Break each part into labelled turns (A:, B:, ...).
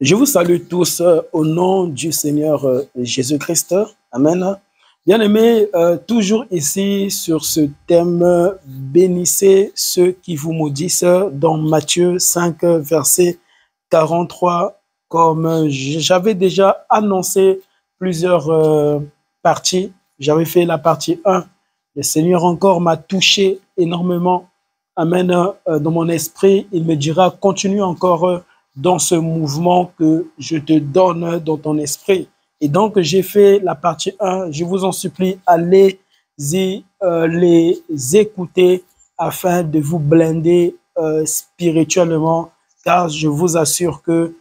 A: Je vous salue tous au nom du Seigneur Jésus-Christ. Amen. Bien-aimés, toujours ici sur ce thème, bénissez ceux qui vous maudissent dans Matthieu 5, verset 43. Comme j'avais déjà annoncé plusieurs parties, j'avais fait la partie 1. Le Seigneur encore m'a touché énormément. Amen. Dans mon esprit, il me dira, continue encore dans ce mouvement que je te donne dans ton esprit. Et donc, j'ai fait la partie 1. Je vous en supplie, allez-y les écouter afin de vous blinder spirituellement, car je vous assure que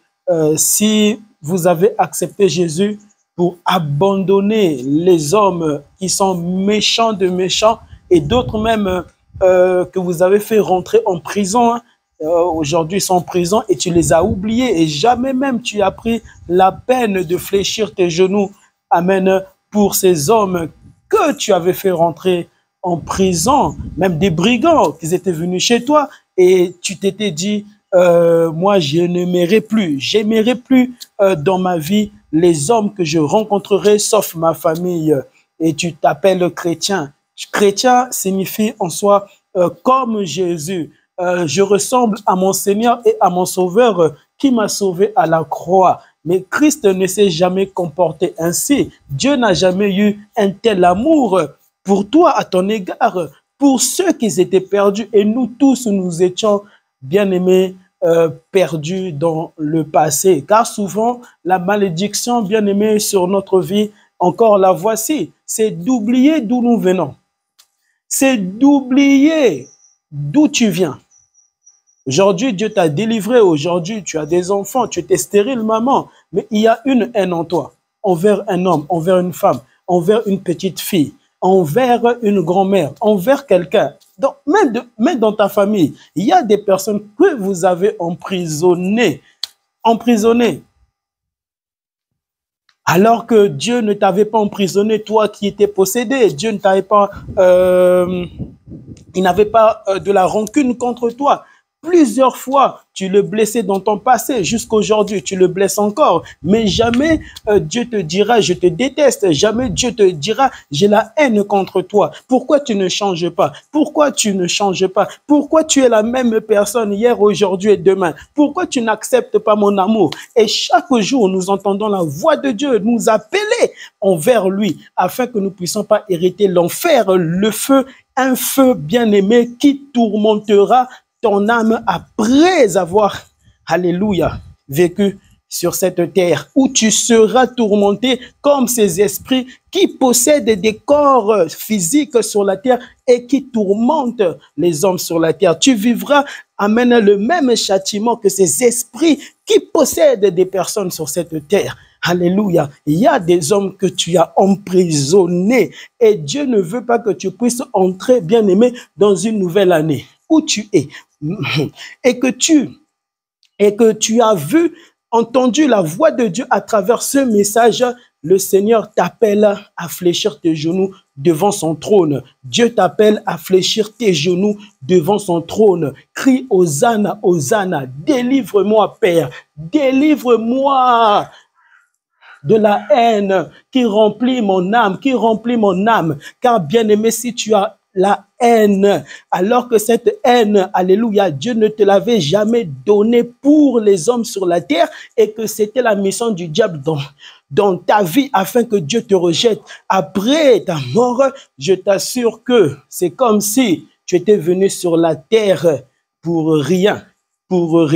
A: si vous avez accepté Jésus pour abandonner les hommes qui sont méchants de méchants et d'autres même que vous avez fait rentrer en prison, aujourd'hui ils sont en prison et tu les as oubliés et jamais même tu as pris la peine de fléchir tes genoux, amen, pour ces hommes que tu avais fait rentrer en prison, même des brigands qui étaient venus chez toi et tu t'étais dit, moi je n'aimerai plus, j'aimerai plus dans ma vie les hommes que je rencontrerai sauf ma famille, et tu t'appelles chrétien. Chrétien signifie en soi comme Jésus. Je ressemble à mon Seigneur et à mon Sauveur qui m'a sauvé à la croix. Mais Christ ne s'est jamais comporté ainsi. Dieu n'a jamais eu un tel amour pour toi, à ton égard, pour ceux qui étaient perdus. Et nous tous, nous étions bien-aimés, perdus dans le passé. Car souvent, la malédiction, bien-aimée, sur notre vie, encore la voici, c'est d'oublier d'où nous venons. C'est d'oublier d'où tu viens. Aujourd'hui, Dieu t'a délivré. Aujourd'hui, tu as des enfants, tu étais stérile, maman. Mais il y a une haine en toi, envers un homme, envers une femme, envers une petite fille, envers une grand-mère, envers quelqu'un. Donc, même dans ta famille, il y a des personnes que vous avez emprisonnées. Alors que Dieu ne t'avait pas emprisonné, toi qui étais possédé. Dieu ne t'avait pas, il n'avait pas de la rancune contre toi. Plusieurs fois, tu le blessais dans ton passé, jusqu'aujourd'hui, tu le blesses encore. Mais jamais Dieu te dira, je te déteste. Jamais Dieu te dira, j'ai la haine contre toi. Pourquoi tu ne changes pas? Pourquoi tu ne changes pas? Pourquoi tu es la même personne hier, aujourd'hui et demain? Pourquoi tu n'acceptes pas mon amour? Et chaque jour, nous entendons la voix de Dieu nous appeler envers lui, afin que nous ne puissions pas hériter l'enfer, le feu, un feu bien-aimé qui tourmentera ton âme après avoir, alléluia, vécu sur cette terre, où tu seras tourmenté comme ces esprits qui possèdent des corps physiques sur la terre et qui tourmentent les hommes sur la terre. Tu vivras, amen, le même châtiment que ces esprits qui possèdent des personnes sur cette terre. Alléluia. Il y a des hommes que tu as emprisonnés et Dieu ne veut pas que tu puisses entrer, bien-aimé, dans une nouvelle année où tu es et que tu as vu, entendu la voix de Dieu à travers ce message. Le Seigneur t'appelle à fléchir tes genoux devant son trône. Dieu t'appelle à fléchir tes genoux devant son trône. Crie Hosanna, Hosanna, délivre-moi Père, délivre-moi de la haine qui remplit mon âme, car bien-aimé, si tu as la haine, alors que cette haine, alléluia, Dieu ne te l'avait jamais donnée pour les hommes sur la terre et que c'était la mission du diable dans ta vie afin que Dieu te rejette après ta mort, je t'assure que c'est comme si tu étais venu sur la terre pour rien, pour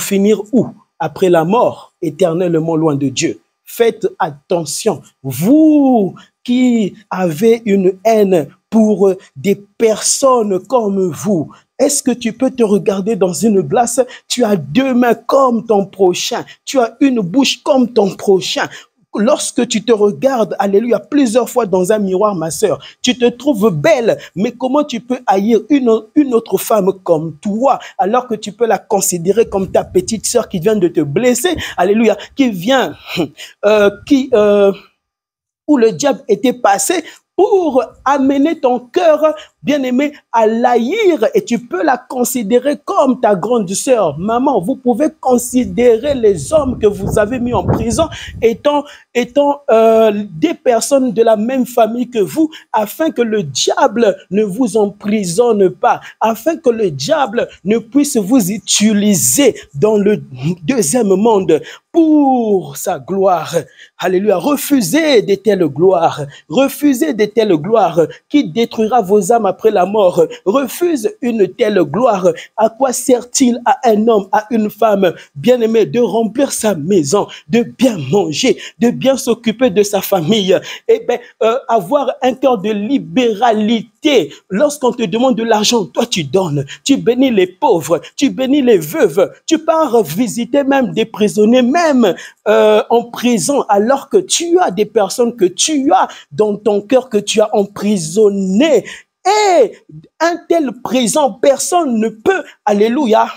A: finir où? Après la mort, éternellement loin de Dieu. Faites attention, vous qui avez une haine pour des personnes comme vous. Est-ce que tu peux te regarder dans une glace? Tu as deux mains comme ton prochain. Tu as une bouche comme ton prochain. Lorsque tu te regardes, alléluia, plusieurs fois dans un miroir, ma sœur, tu te trouves belle, mais comment tu peux haïr une autre femme comme toi, alors que tu peux la considérer comme ta petite sœur qui vient de te blesser, alléluia, qui vient, où le diable était passé pour amener ton cœur bien-aimé, à l'haïr et tu peux la considérer comme ta grande sœur. Maman, vous pouvez considérer les hommes que vous avez mis en prison étant des personnes de la même famille que vous, afin que le diable ne vous emprisonne pas, afin que le diable ne puisse vous utiliser dans le deuxième monde pour sa gloire. Alléluia. Refusez de telles gloires. Refusez de telles gloires qui détruira vos âmes après la mort. Refuse une telle gloire. À quoi sert-il à un homme, à une femme bien-aimée de remplir sa maison, de bien manger, de bien s'occuper de sa famille? Eh bien, avoir un cœur de libéralité. Lorsqu'on te demande de l'argent, toi tu donnes. Tu bénis les pauvres, tu bénis les veuves. Tu pars visiter même des prisonniers, même en prison, alors que tu as des personnes que tu as dans ton cœur, que tu as emprisonnées. Et un tel prison, personne ne peut, alléluia,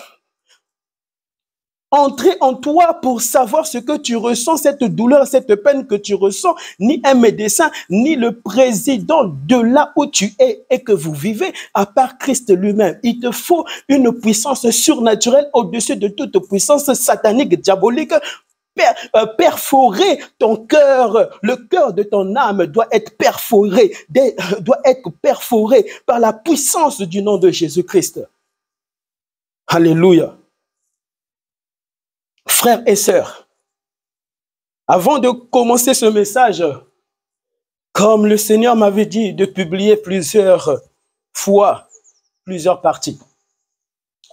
A: entrer en toi pour savoir ce que tu ressens, cette douleur, cette peine que tu ressens, ni un médecin, ni le président de là où tu es et que vous vivez, à part Christ lui-même. Il te faut une puissance surnaturelle au-dessus de toute puissance satanique, diabolique. Perforer ton cœur, le cœur de ton âme doit être perforé par la puissance du nom de Jésus-Christ. Alléluia. Frères et sœurs, avant de commencer ce message, comme le Seigneur m'avait dit de publier plusieurs fois, plusieurs parties,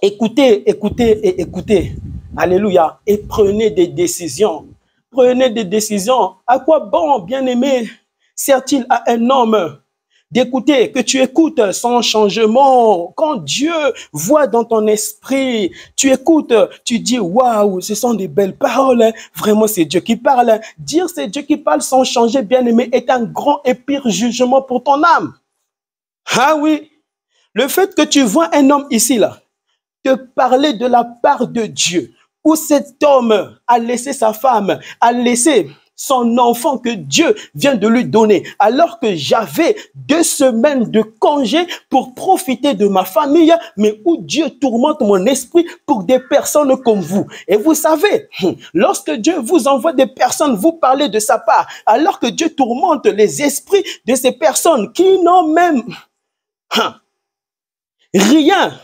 A: écoutez, écoutez et écoutez. Alléluia. Et prenez des décisions. Prenez des décisions. À quoi bon, bien-aimé, sert-il à un homme d'écouter, que tu écoutes sans changement? Quand Dieu voit dans ton esprit, tu écoutes, tu dis, waouh, ce sont des belles paroles. Vraiment, c'est Dieu qui parle. Dire c'est Dieu qui parle sans changer, bien-aimé, est un grand et pire jugement pour ton âme. Ah oui, le fait que tu vois un homme ici, là, te parler de la part de Dieu, où cet homme a laissé sa femme, a laissé son enfant que Dieu vient de lui donner, alors que j'avais 2 semaines de congé pour profiter de ma famille, mais où Dieu tourmente mon esprit pour des personnes comme vous. Et vous savez, lorsque Dieu vous envoie des personnes, vous parlez de sa part, alors que Dieu tourmente les esprits de ces personnes qui n'ont même rien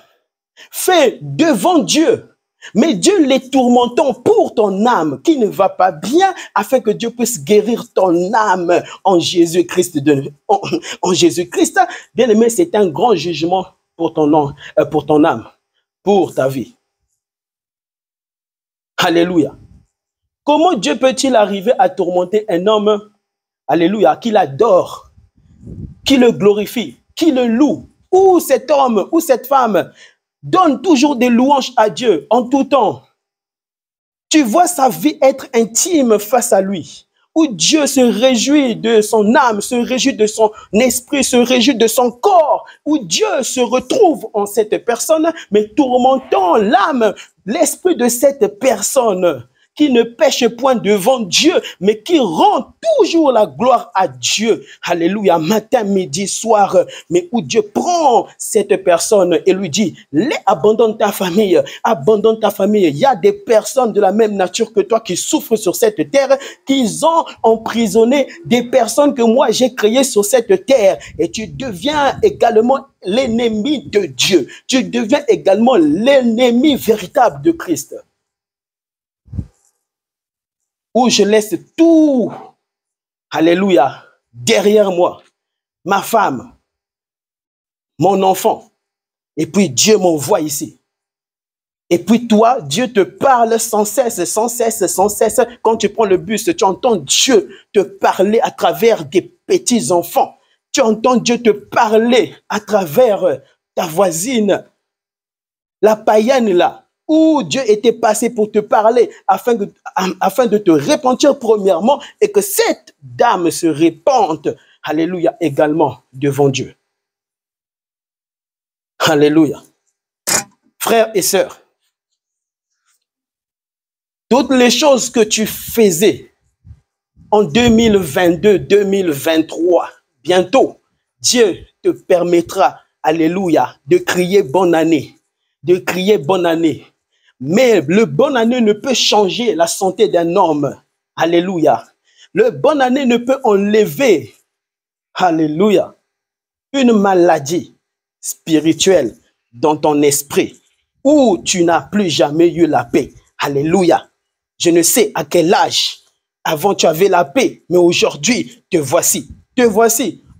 A: fait devant Dieu. Mais Dieu les tourmentant pour ton âme qui ne va pas bien, afin que Dieu puisse guérir ton âme en Jésus-Christ. En Jésus-Christ, bien aimé, c'est un grand jugement pour ton âme, pour ta vie. Alléluia. Comment Dieu peut-il arriver à tourmenter un homme, alléluia, qui l'adore, qui le glorifie, qui le loue, ou cet homme, ou cette femme donne toujours des louanges à Dieu en tout temps. Tu vois sa vie être intime face à lui, où Dieu se réjouit de son âme, se réjouit de son esprit, se réjouit de son corps, où Dieu se retrouve en cette personne, mais tourmentant l'âme, l'esprit de cette personne qui ne pêche point devant Dieu, mais qui rend toujours la gloire à Dieu. Alléluia, matin, midi, soir, mais où Dieu prend cette personne et lui dit, abandonne ta famille, abandonne ta famille. Il y a des personnes de la même nature que toi qui souffrent sur cette terre, qui ont emprisonné des personnes que moi j'ai créées sur cette terre. Et tu deviens également l'ennemi de Dieu. Tu deviens également l'ennemi véritable de Christ. Où je laisse tout, alléluia, derrière moi, ma femme, mon enfant, et puis Dieu m'envoie ici. Et puis toi, Dieu te parle sans cesse, sans cesse, sans cesse. Quand tu prends le bus, tu entends Dieu te parler à travers des petits enfants. Tu entends Dieu te parler à travers ta voisine, la païenne là, où Dieu était passé pour te parler afin de te repentir premièrement et que cette dame se répande, alléluia, également devant Dieu. Alléluia. Frères et sœurs, toutes les choses que tu faisais en 2022, 2023, bientôt, Dieu te permettra alléluia, de crier bonne année, de crier bonne année. Mais le bonne année ne peut changer la santé d'un homme. Alléluia. Le bonne année ne peut enlever, alléluia, une maladie spirituelle dans ton esprit où tu n'as plus jamais eu la paix. Alléluia. Je ne sais à quel âge avant tu avais la paix, mais aujourd'hui te voici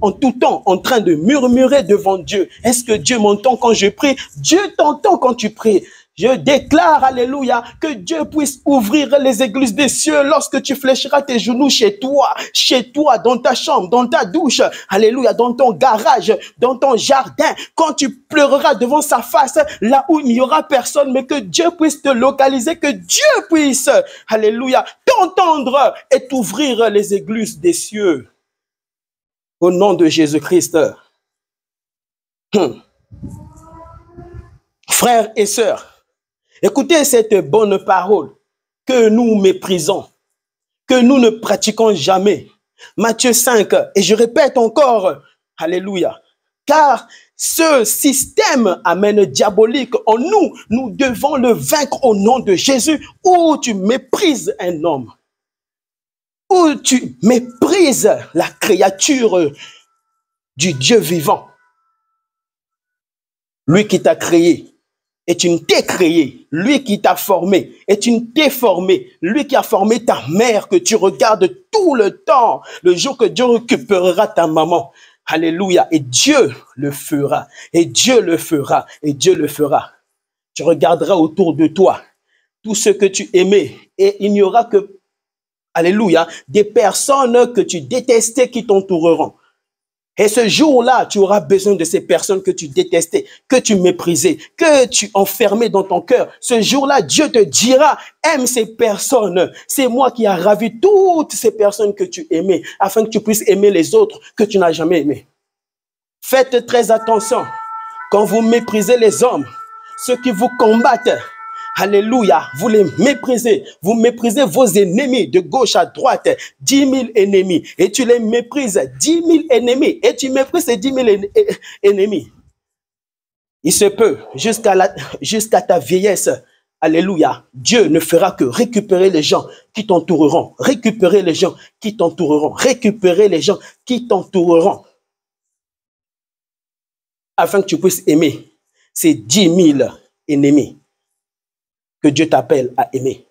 A: en tout temps en train de murmurer devant Dieu. Est-ce que Dieu m'entend quand je prie? Dieu t'entend quand tu pries. Je déclare, alléluia, que Dieu puisse ouvrir les églises des cieux lorsque tu fléchiras tes genoux chez toi, dans ta chambre, dans ta douche, alléluia, dans ton garage, dans ton jardin, quand tu pleureras devant sa face, là où il n'y aura personne, mais que Dieu puisse te localiser, que Dieu puisse, alléluia, t'entendre et t'ouvrir les églises des cieux. Au nom de Jésus-Christ. Frères et sœurs, écoutez cette bonne parole que nous méprisons, que nous ne pratiquons jamais. Matthieu 5, et je répète encore, alléluia, car ce système, amen, diabolique en nous, nous devons le vaincre au nom de Jésus, où tu méprises un homme, où tu méprises la créature du Dieu vivant, lui qui t'a créé. Et tu ne t'es créé, lui qui t'a formé, et tu ne t'es formé, lui qui a formé ta mère, que tu regardes tout le temps, le jour que Dieu récupérera ta maman. Alléluia. Et Dieu le fera, et Dieu le fera, et Dieu le fera. Tu regarderas autour de toi tout ce que tu aimais, et il n'y aura que, alléluia, des personnes que tu détestais qui t'entoureront. Et ce jour-là, tu auras besoin de ces personnes que tu détestais, que tu méprisais, que tu enfermais dans ton cœur. Ce jour-là, Dieu te dira, aime ces personnes. C'est moi qui ai ravi toutes ces personnes que tu aimais, afin que tu puisses aimer les autres que tu n'as jamais aimés. Faites très attention. Quand vous méprisez les hommes, ceux qui vous combattent, alléluia, vous les méprisez. Vous méprisez vos ennemis de gauche à droite, 10 000 ennemis. Et tu les méprises, 10 000 ennemis. Et tu méprises ces 10 000 ennemis. Il se peut, jusqu'à ta vieillesse, alléluia, Dieu ne fera que récupérer les gens qui t'entoureront. Récupérer les gens qui t'entoureront. Récupérer les gens qui t'entoureront. Afin que tu puisses aimer ces 10 000 ennemis que Dieu t'appelle à aimer.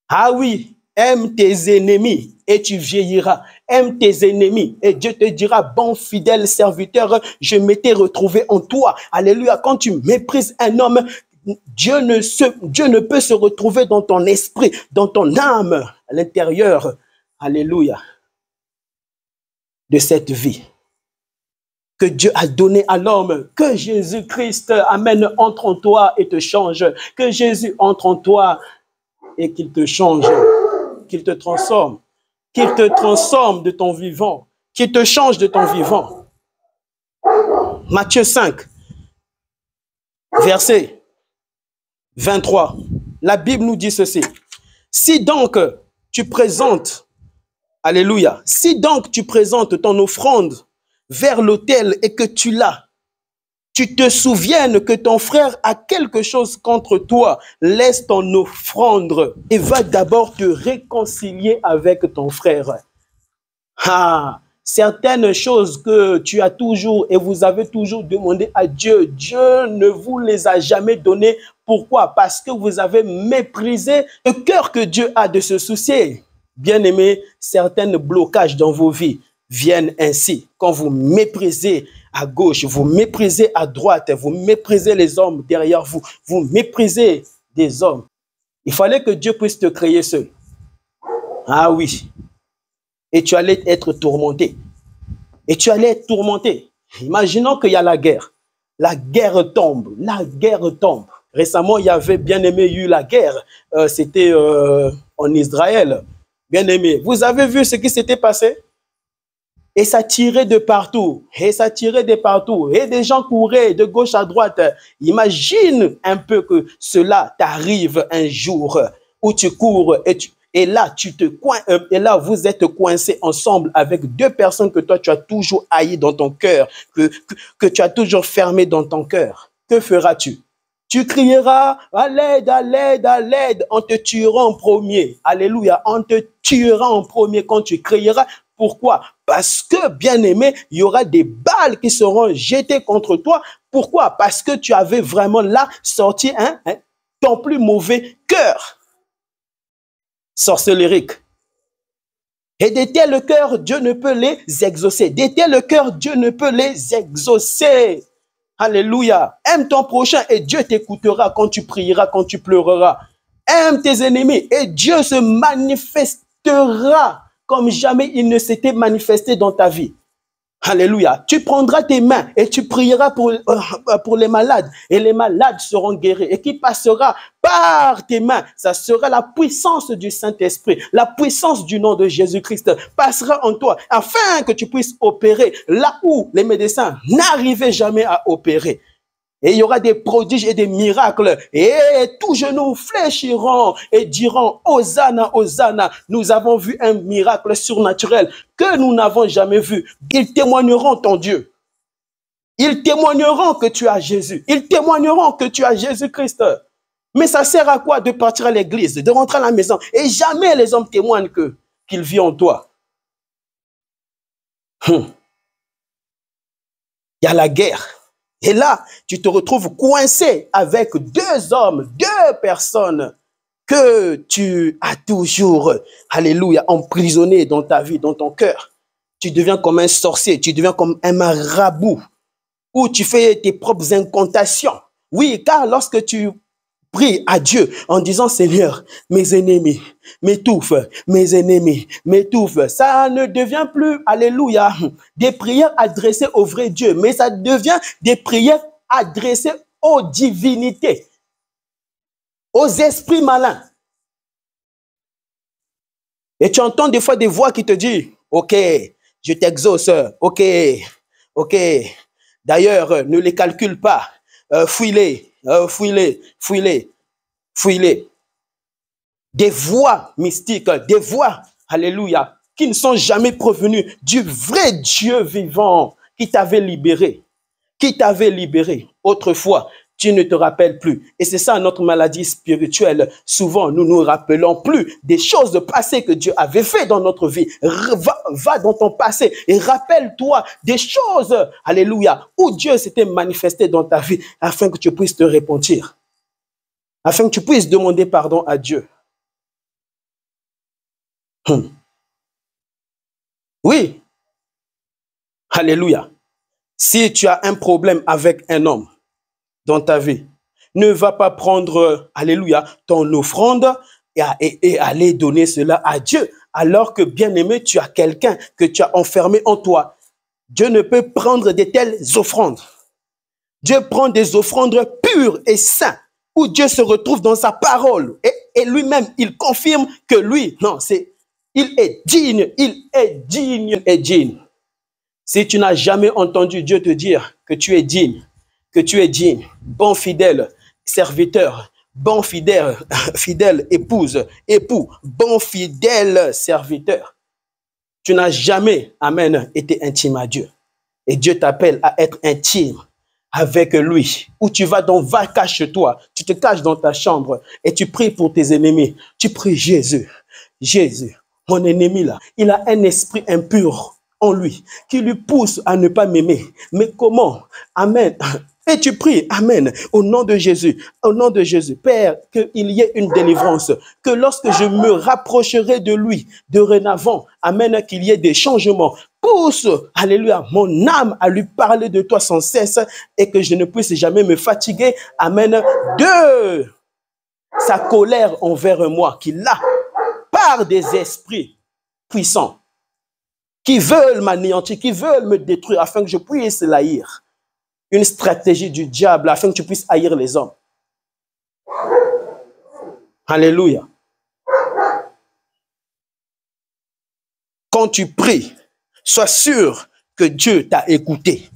A: Ah oui, aime tes ennemis et tu vieilliras. Aime tes ennemis et Dieu te dira, bon fidèle serviteur, je m'étais retrouvé en toi. Alléluia, quand tu méprises un homme, Dieu ne peut se retrouver dans ton esprit, dans ton âme, à l'intérieur, alléluia, de cette vie que Dieu a donné à l'homme, que Jésus-Christ, amen, entre en toi et te change, que Jésus entre en toi et qu'il te change, qu'il te transforme de ton vivant, qu'il te change de ton vivant. Matthieu 5, verset 23, la Bible nous dit ceci. Si donc tu présentes, alléluia, si donc tu présentes ton offrande vers l'autel et que tu te souviennes que ton frère a quelque chose contre toi, laisse ton offrande et va d'abord te réconcilier avec ton frère. Ah, certaines choses que tu as toujours et vous avez toujours demandé à Dieu, Dieu ne vous les a jamais données. Pourquoi? Parce que vous avez méprisé le cœur que Dieu a de se soucier. Bien-aimés, certains blocages dans vos vies viennent ainsi. Quand vous méprisez à gauche, vous méprisez à droite, vous méprisez les hommes derrière vous, vous méprisez des hommes. Il fallait que Dieu puisse te créer seul. Ah oui. Et tu allais être tourmenté. Et tu allais être tourmenté. Imaginons qu'il y a la guerre. La guerre tombe. La guerre tombe. Récemment, il y avait bien aimé eu la guerre. C'était en Israël. Bien aimé. Vous avez vu ce qui s'était passé? Et ça tirait de partout. Et ça tirait de partout. Et des gens couraient de gauche à droite. Imagine un peu que cela t'arrive un jour où tu cours et Et là, et là, vous êtes coincés ensemble avec deux personnes que toi, tu as toujours haïes dans ton cœur, que tu as toujours fermées dans ton cœur. Que feras-tu? Tu crieras à l'aide, à l'aide, à l'aide. On te tuera en premier. Alléluia. On te tuera en premier quand tu crieras. Pourquoi? Parce que, bien-aimé, il y aura des balles qui seront jetées contre toi. Pourquoi? Parce que tu avais vraiment là sorti ton plus mauvais cœur. Sorcelérique. Et de tel cœur, Dieu ne peut les exaucer. De tel cœur, Dieu ne peut les exaucer. Alléluia. Aime ton prochain et Dieu t'écoutera quand tu prieras, quand tu pleureras. Aime tes ennemis et Dieu se manifestera comme jamais il ne s'était manifesté dans ta vie. Alléluia. Tu prendras tes mains et tu prieras pour les malades et les malades seront guéris. Et qui passera par tes mains, ça sera la puissance du Saint-Esprit, la puissance du nom de Jésus-Christ passera en toi afin que tu puisses opérer là où les médecins n'arrivaient jamais à opérer. Et il y aura des prodiges et des miracles. Et tous genoux fléchiront et diront, Hosanna, Hosanna. Nous avons vu un miracle surnaturel que nous n'avons jamais vu. Ils témoigneront ton Dieu. Ils témoigneront que tu as Jésus. Ils témoigneront que tu as Jésus-Christ. Mais ça sert à quoi de partir à l'église, de rentrer à la maison? Et jamais les hommes témoignent qu'il vit en toi. Il y a la guerre. Et là, tu te retrouves coincé avec deux hommes, deux personnes que tu as toujours, alléluia, emprisonné dans ta vie, dans ton cœur. Tu deviens comme un sorcier, tu deviens comme un marabout, où tu fais tes propres incantations. Oui, car lorsque tu prie à Dieu en disant, Seigneur, mes ennemis m'étouffent, mes ennemis m'étouffent. Ça ne devient plus, alléluia, des prières adressées au vrai Dieu, mais ça devient des prières adressées aux divinités, aux esprits malins. Et tu entends des fois des voix qui te disent, ok, je t'exauce, ok, ok. D'ailleurs, ne les calcule pas, fuis-les, fuis-les, fuis-les, fuis-les. Des voix mystiques, des voix, alléluia, qui ne sont jamais provenues du vrai Dieu vivant qui t'avait libéré, autrefois. Tu ne te rappelles plus. Et c'est ça notre maladie spirituelle. Souvent, nous nous rappelons plus des choses passées que Dieu avait fait dans notre vie. Va dans ton passé et rappelle-toi des choses, alléluia, où Dieu s'était manifesté dans ta vie afin que tu puisses te repentir, afin que tu puisses demander pardon à Dieu. Oui, alléluia. Si tu as un problème avec un homme dans ta vie, ne va pas prendre, alléluia, ton offrande et aller donner cela à Dieu, alors que, bien-aimé, tu as quelqu'un que tu as enfermé en toi. Dieu ne peut prendre de telles offrandes. Dieu prend des offrandes pures et saintes, où Dieu se retrouve dans sa parole. Et lui-même, il confirme que lui, non, il est digne, il est digne. Si tu n'as jamais entendu Dieu te dire que tu es digne, bon fidèle serviteur, bon fidèle épouse, époux, bon fidèle serviteur, tu n'as jamais, amen, été intime à Dieu. Et Dieu t'appelle à être intime avec lui. Où tu vas donc, va, cache-toi. Tu te caches dans ta chambre et tu pries pour tes ennemis. Tu pries Jésus, Jésus, mon ennemi là, il a un esprit impur en lui qui lui pousse à ne pas m'aimer. Mais comment? Amen. Et tu pries, amen, au nom de Jésus, Père, qu'il y ait une délivrance, que lorsque je me rapprocherai de lui, dorénavant, amen, qu'il y ait des changements. Pousse, alléluia, mon âme à lui parler de toi sans cesse et que je ne puisse jamais me fatiguer, amen, de sa colère envers moi, qu'il a par des esprits puissants qui veulent m'anéantir, qui veulent me détruire afin que je puisse l'haïr. Une stratégie du diable afin que tu puisses haïr les hommes. Alléluia. Quand tu pries, sois sûr que Dieu t'a écouté.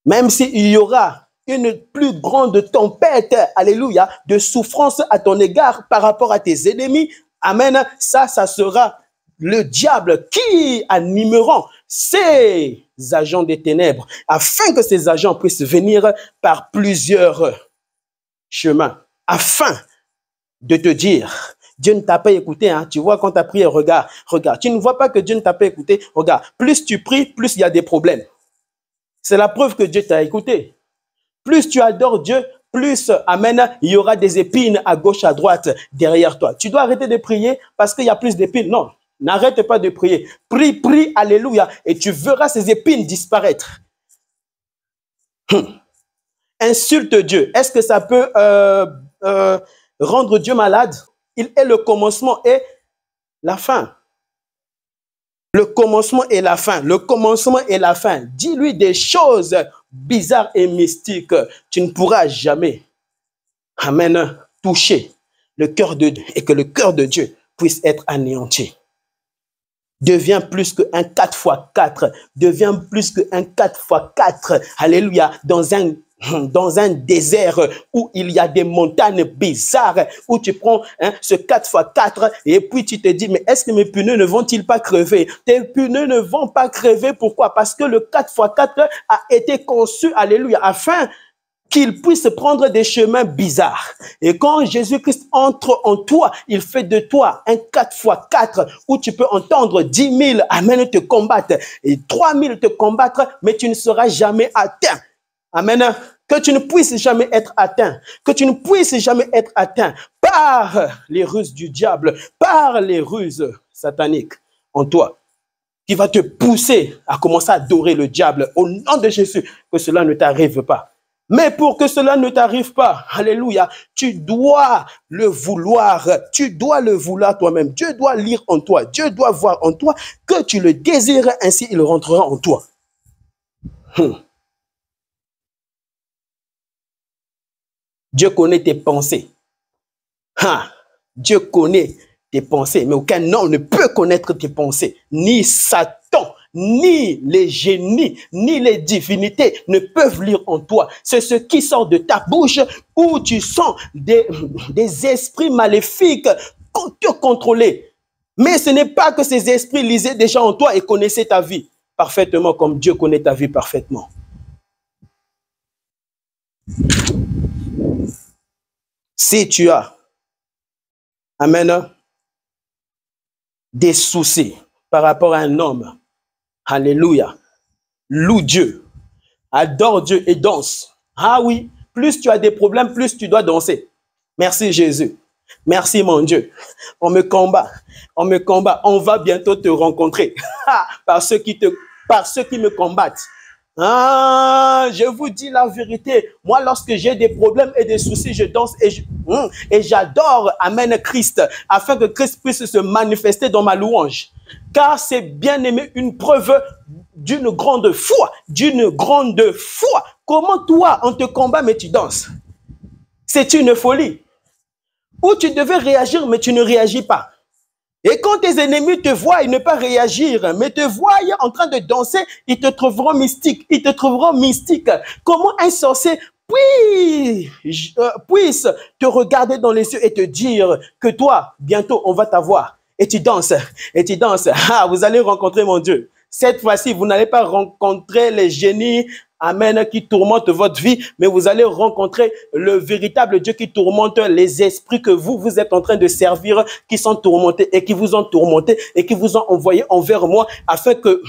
A: Même s'il y aura une plus grande tempête, alléluia, de souffrance à ton égard par rapport à tes ennemis, amen, ça sera le diable qui animeront ces agents des ténèbres afin que ces agents puissent venir par plusieurs chemins, afin de te dire, Dieu ne t'a pas écouté, hein. Tu vois quand tu as prié, regarde, tu ne vois pas que Dieu ne t'a pas écouté, regarde, plus tu pries, plus il y a des problèmes. C'est la preuve que Dieu t'a écouté. Plus tu adores Dieu, plus, amen, il y aura des épines à gauche, à droite, derrière toi. Tu dois arrêter de prier parce qu'il y a plus d'épines. Non, n'arrête pas de prier. Prie, alléluia, et tu verras ces épines disparaître. Insulte Dieu. Est-ce que ça peut rendre Dieu malade? Il est le commencement et la fin. Le commencement et la fin. Le commencement et la fin. Dis-lui des choses bizarres et mystiques. Tu ne pourras jamais, amen, toucher le cœur de Dieu et que le cœur de Dieu puisse être anéanti. Deviens plus qu'un 4x4. Deviens plus qu'un 4x4. Alléluia. Dans un désert où il y a des montagnes bizarres, où tu prends ce 4x4 et puis tu te dis, mais est-ce que mes pneus ne vont-ils pas crever? Tes pneus ne vont pas crever. Pourquoi? Parce que le 4x4 a été conçu, alléluia, afin qu'il puisse prendre des chemins bizarres. Et quand Jésus-Christ entre en toi, il fait de toi un 4x4 où tu peux entendre 10 000, amen, te combattre et 3 000 te combattre, mais tu ne seras jamais atteint. Amen. Que tu ne puisses jamais être atteint. Que tu ne puisses jamais être atteint par les ruses du diable, par les ruses sataniques en toi, qui va te pousser à commencer à adorer le diable au nom de Jésus, que cela ne t'arrive pas. Mais pour que cela ne t'arrive pas, alléluia, tu dois le vouloir toi-même. Dieu doit lire en toi, Dieu doit voir en toi que tu le désires, ainsi il rentrera en toi. Dieu connaît tes pensées. Dieu connaît tes pensées, mais aucun homme ne peut connaître tes pensées. Ni Satan, ni les génies, ni les divinités ne peuvent lire en toi. C'est ce qui sort de ta bouche où tu sens des esprits maléfiques te contrôler. Mais ce n'est pas que ces esprits lisaient déjà en toi et connaissaient ta vie parfaitement comme Dieu connaît ta vie parfaitement. Si tu as, amen, des soucis par rapport à un homme, alléluia, loue Dieu, adore Dieu et danse. Ah oui, plus tu as des problèmes, plus tu dois danser. Merci Jésus. Merci mon Dieu. On me combat. On va bientôt te rencontrer par ceux qui me combattent. Je vous dis la vérité. Moi, lorsque j'ai des problèmes et des soucis, je danse et j'adore, amen, Christ, afin que Christ puisse se manifester dans ma louange. Car c'est bien aimé une preuve d'une grande foi, Comment toi, on te combat, mais tu danses? C'est une folie. Où tu devais réagir, mais tu ne réagis pas. Et quand tes ennemis te voient ne pas réagir, mais te voient en train de danser, ils te trouveront mystique. Comment un sorcier puisse te regarder dans les yeux et te dire que toi, bientôt, on va t'avoir. Et tu danses. Vous allez rencontrer mon Dieu. Cette fois-ci, vous n'allez pas rencontrer les génies, amen, qui tourmentent votre vie, mais vous allez rencontrer le véritable Dieu qui tourmente les esprits que vous êtes en train de servir, qui sont tourmentés et qui vous ont tourmenté et qui vous ont envoyé envers moi afin que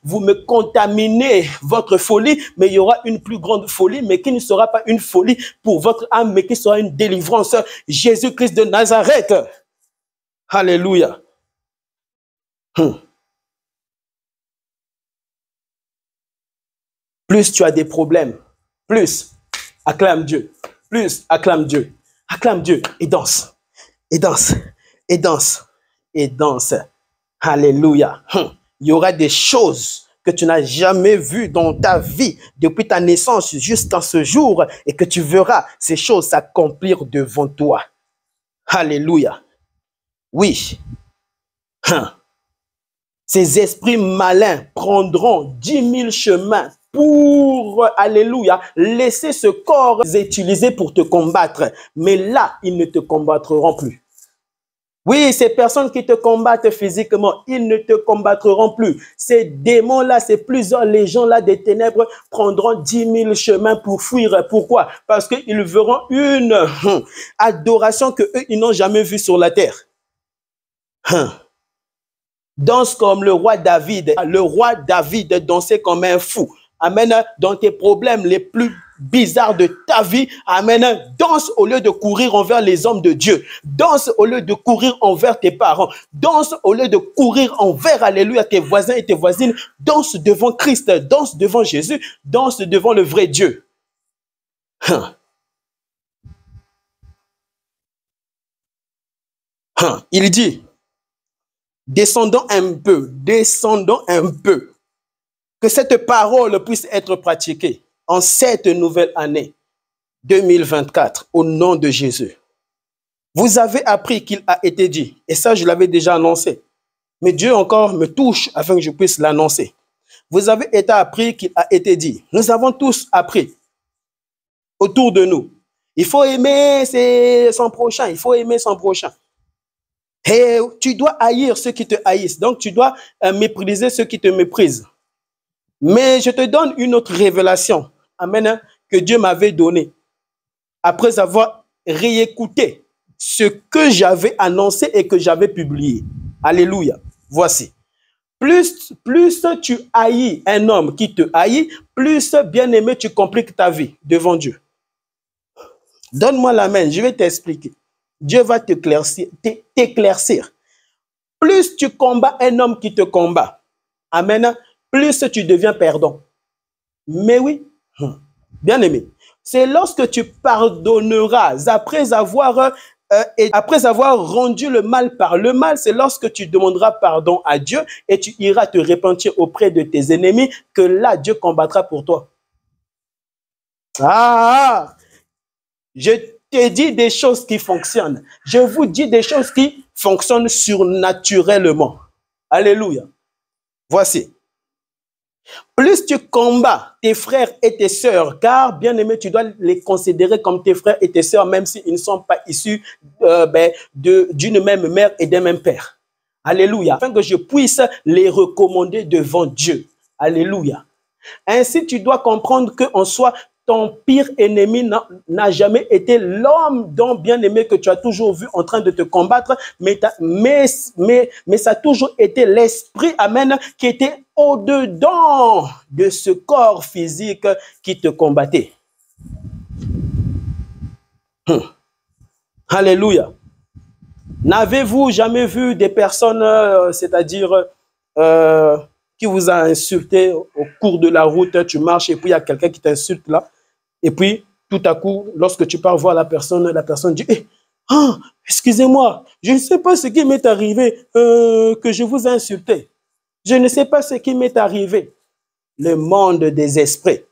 A: vous me contaminez votre folie, mais il y aura une plus grande folie, mais qui ne sera pas une folie pour votre âme, mais qui sera une délivrance. Jésus-Christ de Nazareth. Alléluia. Plus tu as des problèmes, plus acclame Dieu, acclame Dieu et danse. Alléluia. Il y aura des choses que tu n'as jamais vues dans ta vie depuis ta naissance jusqu'à ce jour et que tu verras ces choses s'accomplir devant toi. Alléluia. Oui. Ces esprits malins prendront 10 000 chemins pour, alléluia, laisser ce corps utiliser pour te combattre. Mais là, ils ne te combattront plus. Oui, ces personnes qui te combattent physiquement, ils ne te combattront plus. Ces démons-là, ces plusieurs légions-là des ténèbres prendront 10 000 chemins pour fuir. Pourquoi? Parce qu'ils verront une adoration qu'eux, ils n'ont jamais vue sur la terre. Danse comme le roi David. Le roi David dansait comme un fou. Amen. Dans tes problèmes les plus bizarres de ta vie, amen, danse au lieu de courir envers les hommes de Dieu. Danse au lieu de courir envers tes parents. Danse au lieu de courir envers, alléluia, tes voisins et tes voisines. Danse devant Christ, danse devant Jésus, danse devant le vrai Dieu. Il dit, descendons un peu, que cette parole puisse être pratiquée en cette nouvelle année 2024, au nom de Jésus. Vous avez appris qu'il a été dit, et ça je l'avais déjà annoncé, mais Dieu encore me touche afin que je puisse l'annoncer. Vous avez appris qu'il a été dit. Nous avons tous appris autour de nous. Il faut aimer son prochain, il faut aimer son prochain. Et tu dois haïr ceux qui te haïssent, donc tu dois mépriser ceux qui te méprisent. Mais je te donne une autre révélation, amen, que Dieu m'avait donnée après avoir réécouté ce que j'avais annoncé et que j'avais publié. Alléluia. Voici. Plus tu haïs un homme qui te haït, plus, bien-aimé, tu compliques ta vie devant Dieu. Donne-moi la main, je vais t'expliquer. Dieu va t'éclaircir. Plus tu combats un homme qui te combat, amen, plus tu deviens perdant. Mais oui, bien-aimé, c'est lorsque tu pardonneras après avoir rendu le mal par le mal, c'est lorsque tu demanderas pardon à Dieu et tu iras te repentir auprès de tes ennemis que là, Dieu combattra pour toi. Je te dis des choses qui fonctionnent. Je vous dis des choses qui fonctionnent surnaturellement. Alléluia. Voici. Plus tu combats tes frères et tes sœurs, car, bien aimé, tu dois les considérer comme tes frères et tes sœurs, même s'ils ne sont pas issus d'une même mère et d'un même père. Alléluia. Afin que je puisse les recommander devant Dieu. Alléluia. Ainsi, tu dois comprendre qu'en soi, ton pire ennemi n'a jamais été l'homme dont, bien aimé, que tu as toujours vu en train de te combattre, mais ça a toujours été l'esprit, amen, qui était au-dedans de ce corps physique qui te combattait. Alléluia. N'avez-vous jamais vu des personnes, c'est-à-dire qui vous a insulté au cours de la route, tu marches et puis il y a quelqu'un qui t'insulte là, et puis tout à coup, lorsque tu pars voir la personne dit hey, excusez-moi, je ne sais pas ce qui m'est arrivé, que je vous ai insulté. Je ne sais pas ce qui m'est arrivé. Le monde des esprits,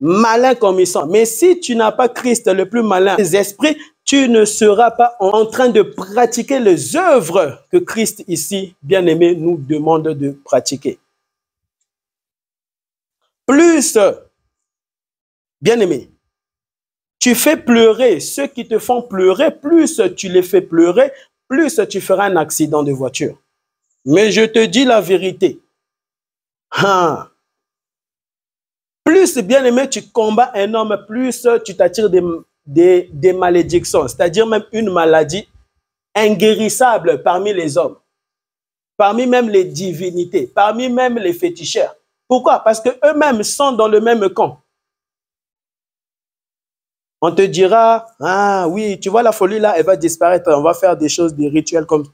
A: malin comme ils sont. Mais si tu n'as pas Christ, le plus malin des esprits, tu ne seras pas en train de pratiquer les œuvres que Christ ici, bien-aimé, nous demande de pratiquer. Plus, bien-aimé, tu fais pleurer ceux qui te font pleurer, plus tu les fais pleurer, plus tu feras un accident de voiture. Mais je te dis la vérité. Plus, bien-aimé, tu combats un homme, plus tu t'attires des malédictions, c'est-à-dire même une maladie inguérissable parmi les hommes, parmi même les divinités, parmi même les féticheurs. Pourquoi? Parce qu'eux-mêmes sont dans le même camp. On te dira, ah oui, tu vois la folie là, elle va disparaître, on va faire des choses, des rituels comme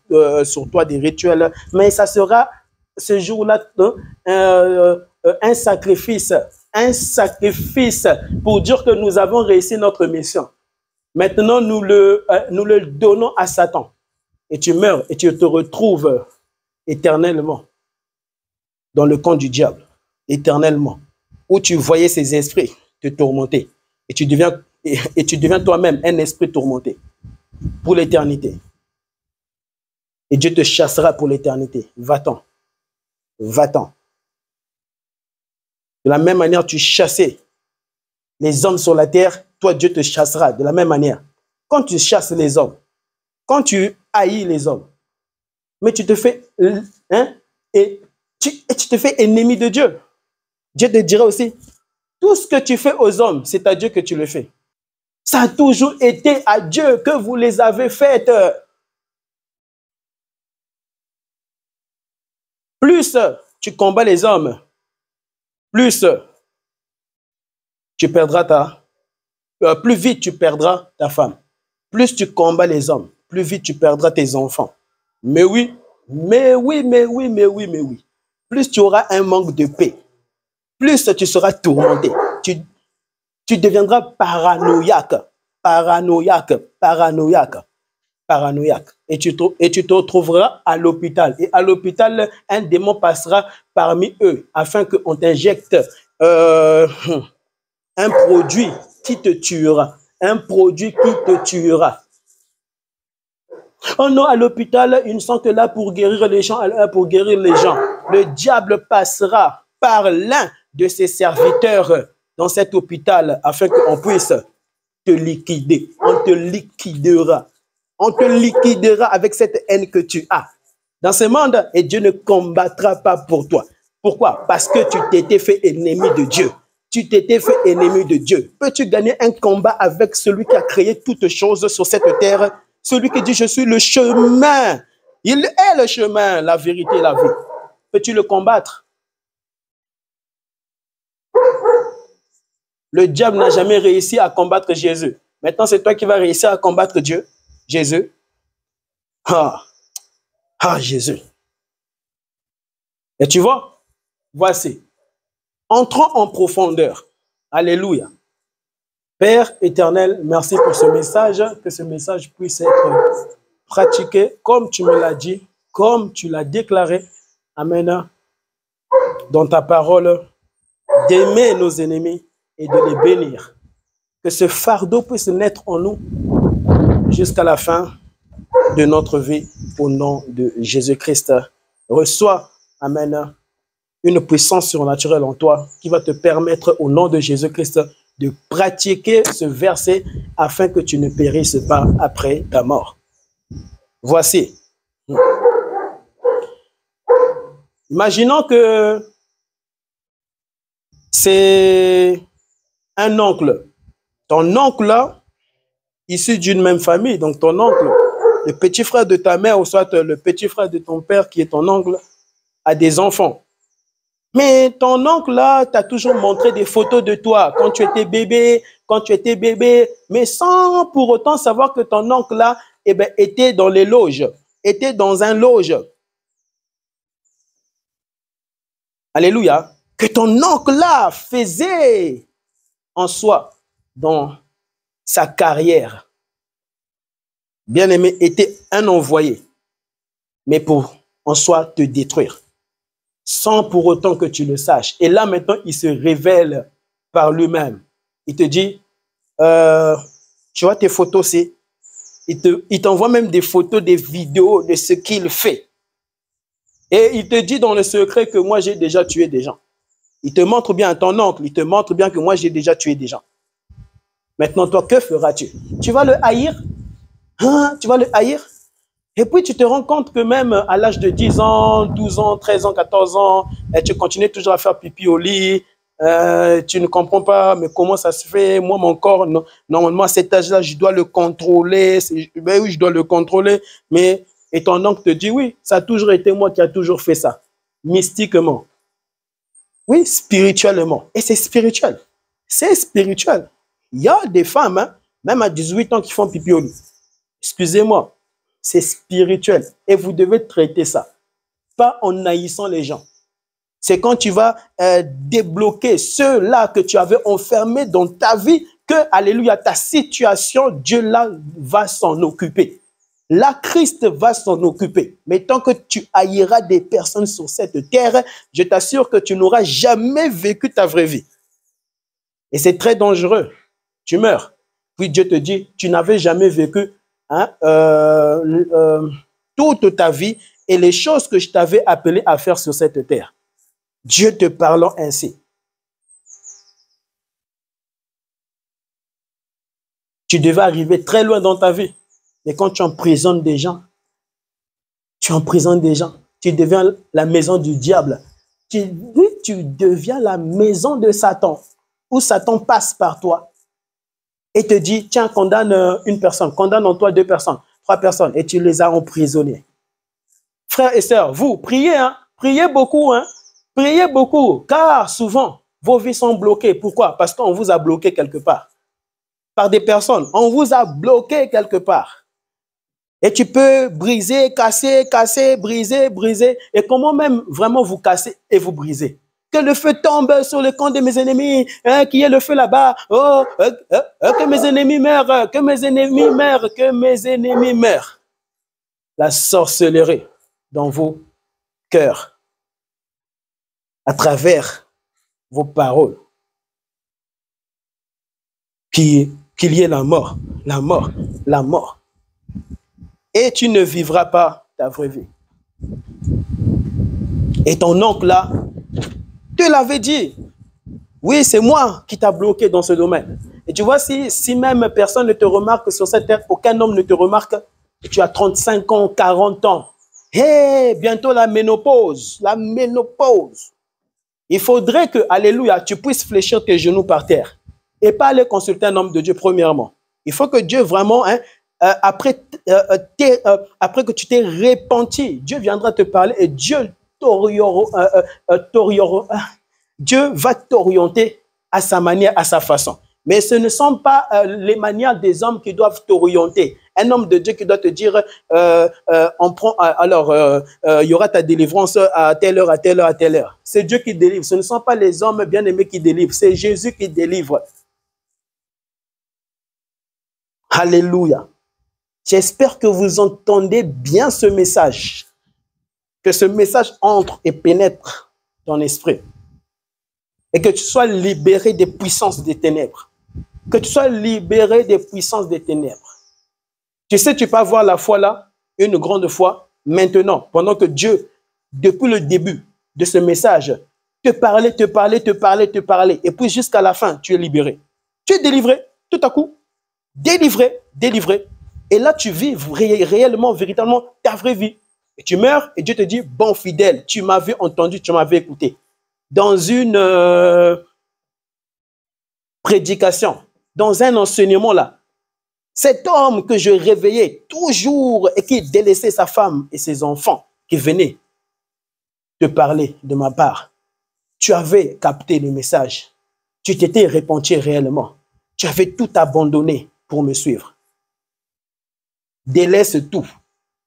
A: sur toi, des rituels, mais ça sera ce jour-là un sacrifice pour dire que nous avons réussi notre mission. Maintenant, nous le donnons à Satan. Et tu meurs et tu te retrouves éternellement dans le camp du diable, éternellement, où tu voyais ces esprits te tourmenter. Et tu deviens toi-même un esprit tourmenté pour l'éternité. Et Dieu te chassera pour l'éternité. Va-t'en. Va-t'en. De la même manière, tu chassais les hommes sur la terre, toi, Dieu te chassera de la même manière. Quand tu chasses les hommes, quand tu haïs les hommes, mais tu te fais, et tu te fais ennemi de Dieu. Dieu te dira aussi, tout ce que tu fais aux hommes, c'est à Dieu que tu le fais. Ça a toujours été à Dieu que vous les avez faites. Plus tu combats les hommes, plus tu perdras plus vite tu perdras ta femme. Plus tu combats les hommes, plus vite tu perdras tes enfants. Mais oui, mais oui, mais oui, mais oui, mais oui. Plus tu auras un manque de paix, plus tu seras tourmenté. Tu deviendras paranoïaque, paranoïaque, paranoïaque, paranoïaque. Et tu te retrouveras à l'hôpital. Et à l'hôpital, un démon passera parmi eux afin qu'on t'injecte un produit qui te tuera. Un produit qui te tuera. Oh non, à l'hôpital, ils ne sont que là pour guérir les gens, pour guérir les gens. Le diable passera par l'un de ses serviteurs dans cet hôpital afin qu'on puisse te liquider. On te liquidera. On te liquidera avec cette haine que tu as dans ce monde et Dieu ne combattra pas pour toi. Pourquoi? Parce que tu t'étais fait ennemi de Dieu. Tu t'étais fait ennemi de Dieu. Peux-tu gagner un combat avec celui qui a créé toutes choses sur cette terre? Celui qui dit, je suis le chemin. Il est le chemin, la vérité et la vie. Peux-tu le combattre? Le diable n'a jamais réussi à combattre Jésus. Maintenant, c'est toi qui vas réussir à combattre Dieu, Jésus. Ah, Jésus. Et tu vois, voici. Entrons en profondeur. Alléluia. Père éternel, merci pour ce message, que ce message puisse être pratiqué comme tu me l'as dit, comme tu l'as déclaré. Amen. Dans ta parole, d'aimer nos ennemis et de les bénir. Que ce fardeau puisse naître en nous jusqu'à la fin de notre vie au nom de Jésus-Christ. Reçois, amen, une puissance surnaturelle en toi qui va te permettre au nom de Jésus-Christ de pratiquer ce verset afin que tu ne périsses pas après ta mort. Voici. Imaginons que c'est un oncle. Ton oncle, issu d'une même famille, donc ton oncle, le petit frère de ta mère ou soit le petit frère de ton père qui est ton oncle, a des enfants. Mais ton oncle là t'a toujours montré des photos de toi quand tu étais bébé, mais sans pour autant savoir que ton oncle là était dans les loges, était dans un loge. Alléluia. Que ton oncle là faisait en soi dans sa carrière. Bien-aimé, était un envoyé, mais pour en soi te détruire. Sans pour autant que tu le saches. Et là, maintenant, il se révèle par lui-même. Il te dit, tu vois tes photos, il t'envoie même des photos, des vidéos de ce qu'il fait. Et il te dit dans le secret que moi, j'ai déjà tué des gens. Il te montre bien, ton oncle, il te montre bien que moi, j'ai déjà tué des gens. Maintenant, toi, que feras-tu? Tu vas le haïr? Hein? Tu vas le haïr? Et puis, tu te rends compte que même à l'âge de 10 ans, 12 ans, 13 ans, 14 ans, tu continues toujours à faire pipi au lit. Tu ne comprends pas, mais comment ça se fait? Moi, mon corps, non, normalement, à cet âge-là, je dois le contrôler. Ben oui, je dois le contrôler. Mais, et ton oncle te dit, oui, ça a toujours été moi qui a toujours fait ça. Mystiquement. Oui, spirituellement. Et c'est spirituel. C'est spirituel. Il y a des femmes, hein, même à 18 ans, qui font pipi au lit. Excusez-moi. C'est spirituel. Et vous devez traiter ça. Pas en haïssant les gens. C'est quand tu vas débloquer ceux-là que tu avais enfermés dans ta vie que, alléluia, ta situation, Dieu là va s'en occuper. Là, Christ va s'en occuper. Mais tant que tu haïras des personnes sur cette terre, je t'assure que tu n'auras jamais vécu ta vraie vie. Et c'est très dangereux. Tu meurs. Puis Dieu te dit, tu n'avais jamais vécu toute ta vie et les choses que je t'avais appelé à faire sur cette terre. Dieu te parlant ainsi. Tu devais arriver très loin dans ta vie. Mais quand tu emprisonnes des gens, tu deviens la maison du diable. Tu deviens la maison de Satan, où Satan passe par toi et te dit, tiens, condamne une personne, condamne en toi 2 personnes, 3 personnes, et tu les as emprisonnés. Frères et sœurs, vous, priez, hein, priez beaucoup, hein, priez beaucoup, car souvent, vos vies sont bloquées. Pourquoi? Parce qu'on vous a bloqué quelque part. Par des personnes, on vous a bloqué quelque part. Et tu peux briser, casser, briser. Et comment même vraiment vous casser et vous briser? Que le feu tombe sur le camp de mes ennemis, hein, qu'il y ait le feu là-bas. Oh, que mes ennemis meurent, que mes ennemis meurent, que mes ennemis meurent. La sorcellerie dans vos cœurs, à travers vos paroles. Qu'il y ait la mort. Et tu ne vivras pas ta vraie vie. Et ton oncle là, te l'avait dit. Oui, c'est moi qui t'a bloqué dans ce domaine. Et tu vois, si même personne ne te remarque sur cette terre, aucun homme ne te remarque, et tu as 35 ans, 40 ans. Hé, bientôt la ménopause. La ménopause. Il faudrait que, alléluia, tu puisses fléchir tes genoux par terre. Et pas aller consulter un homme de Dieu premièrement. Il faut que Dieu vraiment, hein, après que tu t'es repenti, Dieu viendra te parler et Dieu va t'orienter à sa manière, à sa façon. Mais ce ne sont pas les manières des hommes qui doivent t'orienter. Un homme de Dieu qui doit te dire, il y aura ta délivrance à telle heure, à telle heure, à telle heure. C'est Dieu qui délivre. Ce ne sont pas les hommes bien-aimés qui délivrent. C'est Jésus qui délivre. Alléluia. J'espère que vous entendez bien ce message. Que ce message entre et pénètre ton esprit. Et que tu sois libéré des puissances des ténèbres. Que tu sois libéré des puissances des ténèbres. Tu sais, tu peux avoir la foi là, une grande foi, maintenant, pendant que Dieu, depuis le début de ce message, te parlait, et puis jusqu'à la fin, tu es libéré. Tu es délivré, tout à coup, délivré. Et là, tu vis réellement, véritablement ta vraie vie. Et tu meurs, et Dieu te dit, bon fidèle, tu m'avais entendu, tu m'avais écouté. Dans une prédication, dans un enseignement là, cet homme que je réveillais toujours et qui délaissait sa femme et ses enfants, qui venaient te parler de ma part, tu avais capté le message. Tu t'étais repenti réellement. Tu avais tout abandonné pour me suivre. Délaisse tout.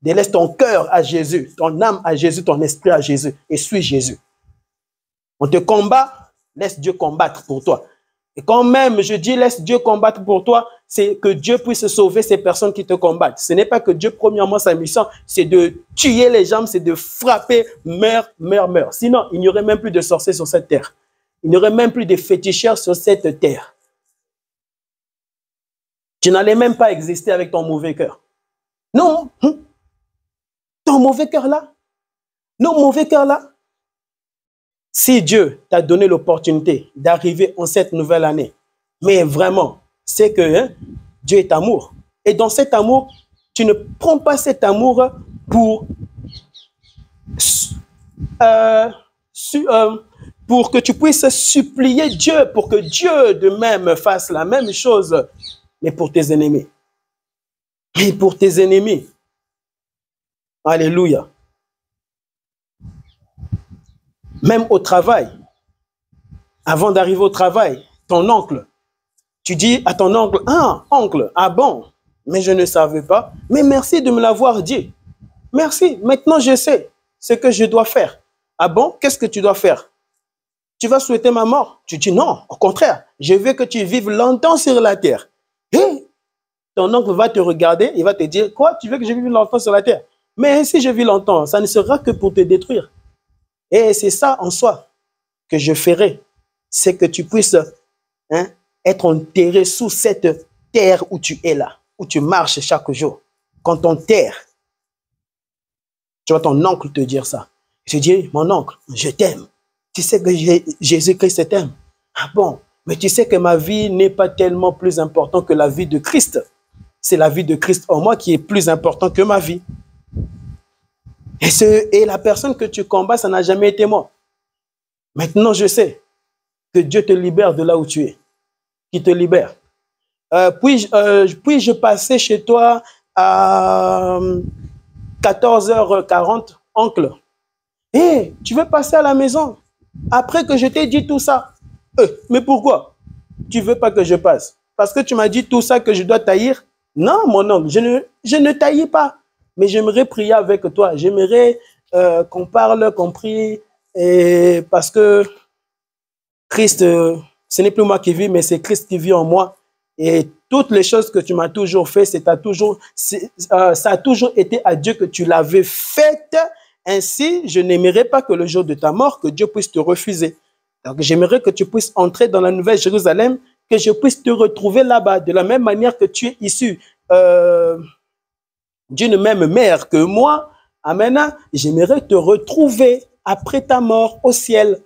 A: Délaisse ton cœur à Jésus, ton âme à Jésus, ton esprit à Jésus et suis Jésus. On te combat, laisse Dieu combattre pour toi. Et quand même, je dis laisse Dieu combattre pour toi, c'est que Dieu puisse sauver ces personnes qui te combattent. Ce n'est pas que Dieu, premièrement, sa mission, c'est de tuer les gens, c'est de frapper, meurs. Sinon, il n'y aurait même plus de sorciers sur cette terre. Il n'y aurait même plus de féticheurs sur cette terre. Tu n'allais même pas exister avec ton mauvais cœur. Non, ton mauvais cœur là. Non, mauvais cœur là. Si Dieu t'a donné l'opportunité d'arriver en cette nouvelle année, mais vraiment, c'est que Dieu est amour. Et dans cet amour, tu ne prends pas cet amour pour que tu puisses supplier Dieu, pour que Dieu de même fasse la même chose, mais pour tes ennemis. Mais pour tes ennemis. Alléluia. Même au travail, avant d'arriver au travail, ton oncle, tu dis à ton oncle, ah, oncle, ah bon, mais je ne savais pas, mais merci de me l'avoir dit. Merci, maintenant je sais ce que je dois faire. Ah bon, qu'est-ce que tu dois faire? Tu vas souhaiter ma mort? Tu dis non, au contraire, je veux que tu vives longtemps sur la terre. Et ton oncle va te regarder, il va te dire, quoi, tu veux que je vive longtemps sur la terre? Mais si je vis longtemps, ça ne sera que pour te détruire. Et c'est ça en soi que je ferai, c'est que tu puisses être enterré sous cette terre où tu es là, où tu marches chaque jour. Quand on terre, tu vois ton oncle te dire ça. Je dis, mon oncle, je t'aime. Tu sais que Jésus-Christ t'aime. Ah bon, Mais tu sais que ma vie n'est pas tellement plus importante que la vie de Christ. C'est la vie de Christ en moi qui est plus importante que ma vie. Et la personne que tu combats, ça n'a jamais été moi. Maintenant, je sais que Dieu te libère de là où tu es. Qui te libère. Puis-je passer chez toi à 14h40, oncle? Hé, tu veux passer à la maison après que je t'ai dit tout ça? Mais pourquoi tu ne veux pas que je passe? Parce que tu m'as dit tout ça que je dois taillir? Non, mon oncle, je ne taillis pas. Mais j'aimerais prier avec toi. J'aimerais qu'on parle, qu'on prie. Et parce que Christ, ce n'est plus moi qui vis, mais c'est Christ qui vit en moi. Et toutes les choses que tu m'as toujours fait, ça a toujours été à Dieu que tu l'avais faite. Ainsi, je n'aimerais pas que le jour de ta mort, que Dieu puisse te refuser. Donc, j'aimerais que tu puisses entrer dans la Nouvelle Jérusalem, que je puisse te retrouver là-bas, de la même manière que tu es issu d'une même mère que moi. Amen. J'aimerais te retrouver après ta mort au ciel.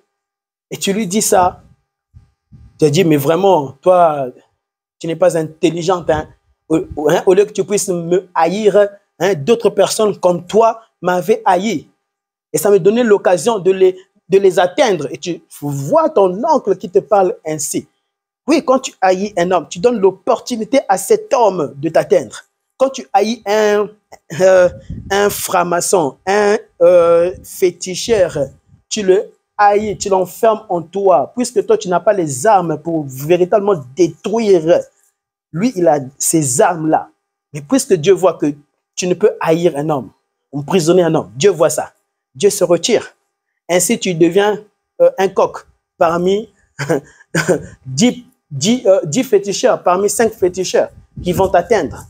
A: Et tu lui dis ça. Tu as dit, mais vraiment, toi, tu n'es pas intelligente. Hein? Au lieu que tu puisses me haïr, hein, d'autres personnes comme toi m'avaient haï. Et ça me donnait l'occasion de les atteindre. Et tu vois ton oncle qui te parle ainsi. Oui, quand tu haïs un homme, tu donnes l'opportunité à cet homme de t'atteindre. Quand tu haïs un franc-maçon, un féticheur, tu le haïs, tu l'enfermes en toi. Puisque toi, tu n'as pas les armes pour véritablement détruire. Lui, il a ces armes-là. Mais puisque Dieu voit que tu ne peux haïr un homme, emprisonner un homme, Dieu voit ça. Dieu se retire. Ainsi, tu deviens un coq parmi 10 féticheurs, parmi 5 féticheurs qui vont t'atteindre.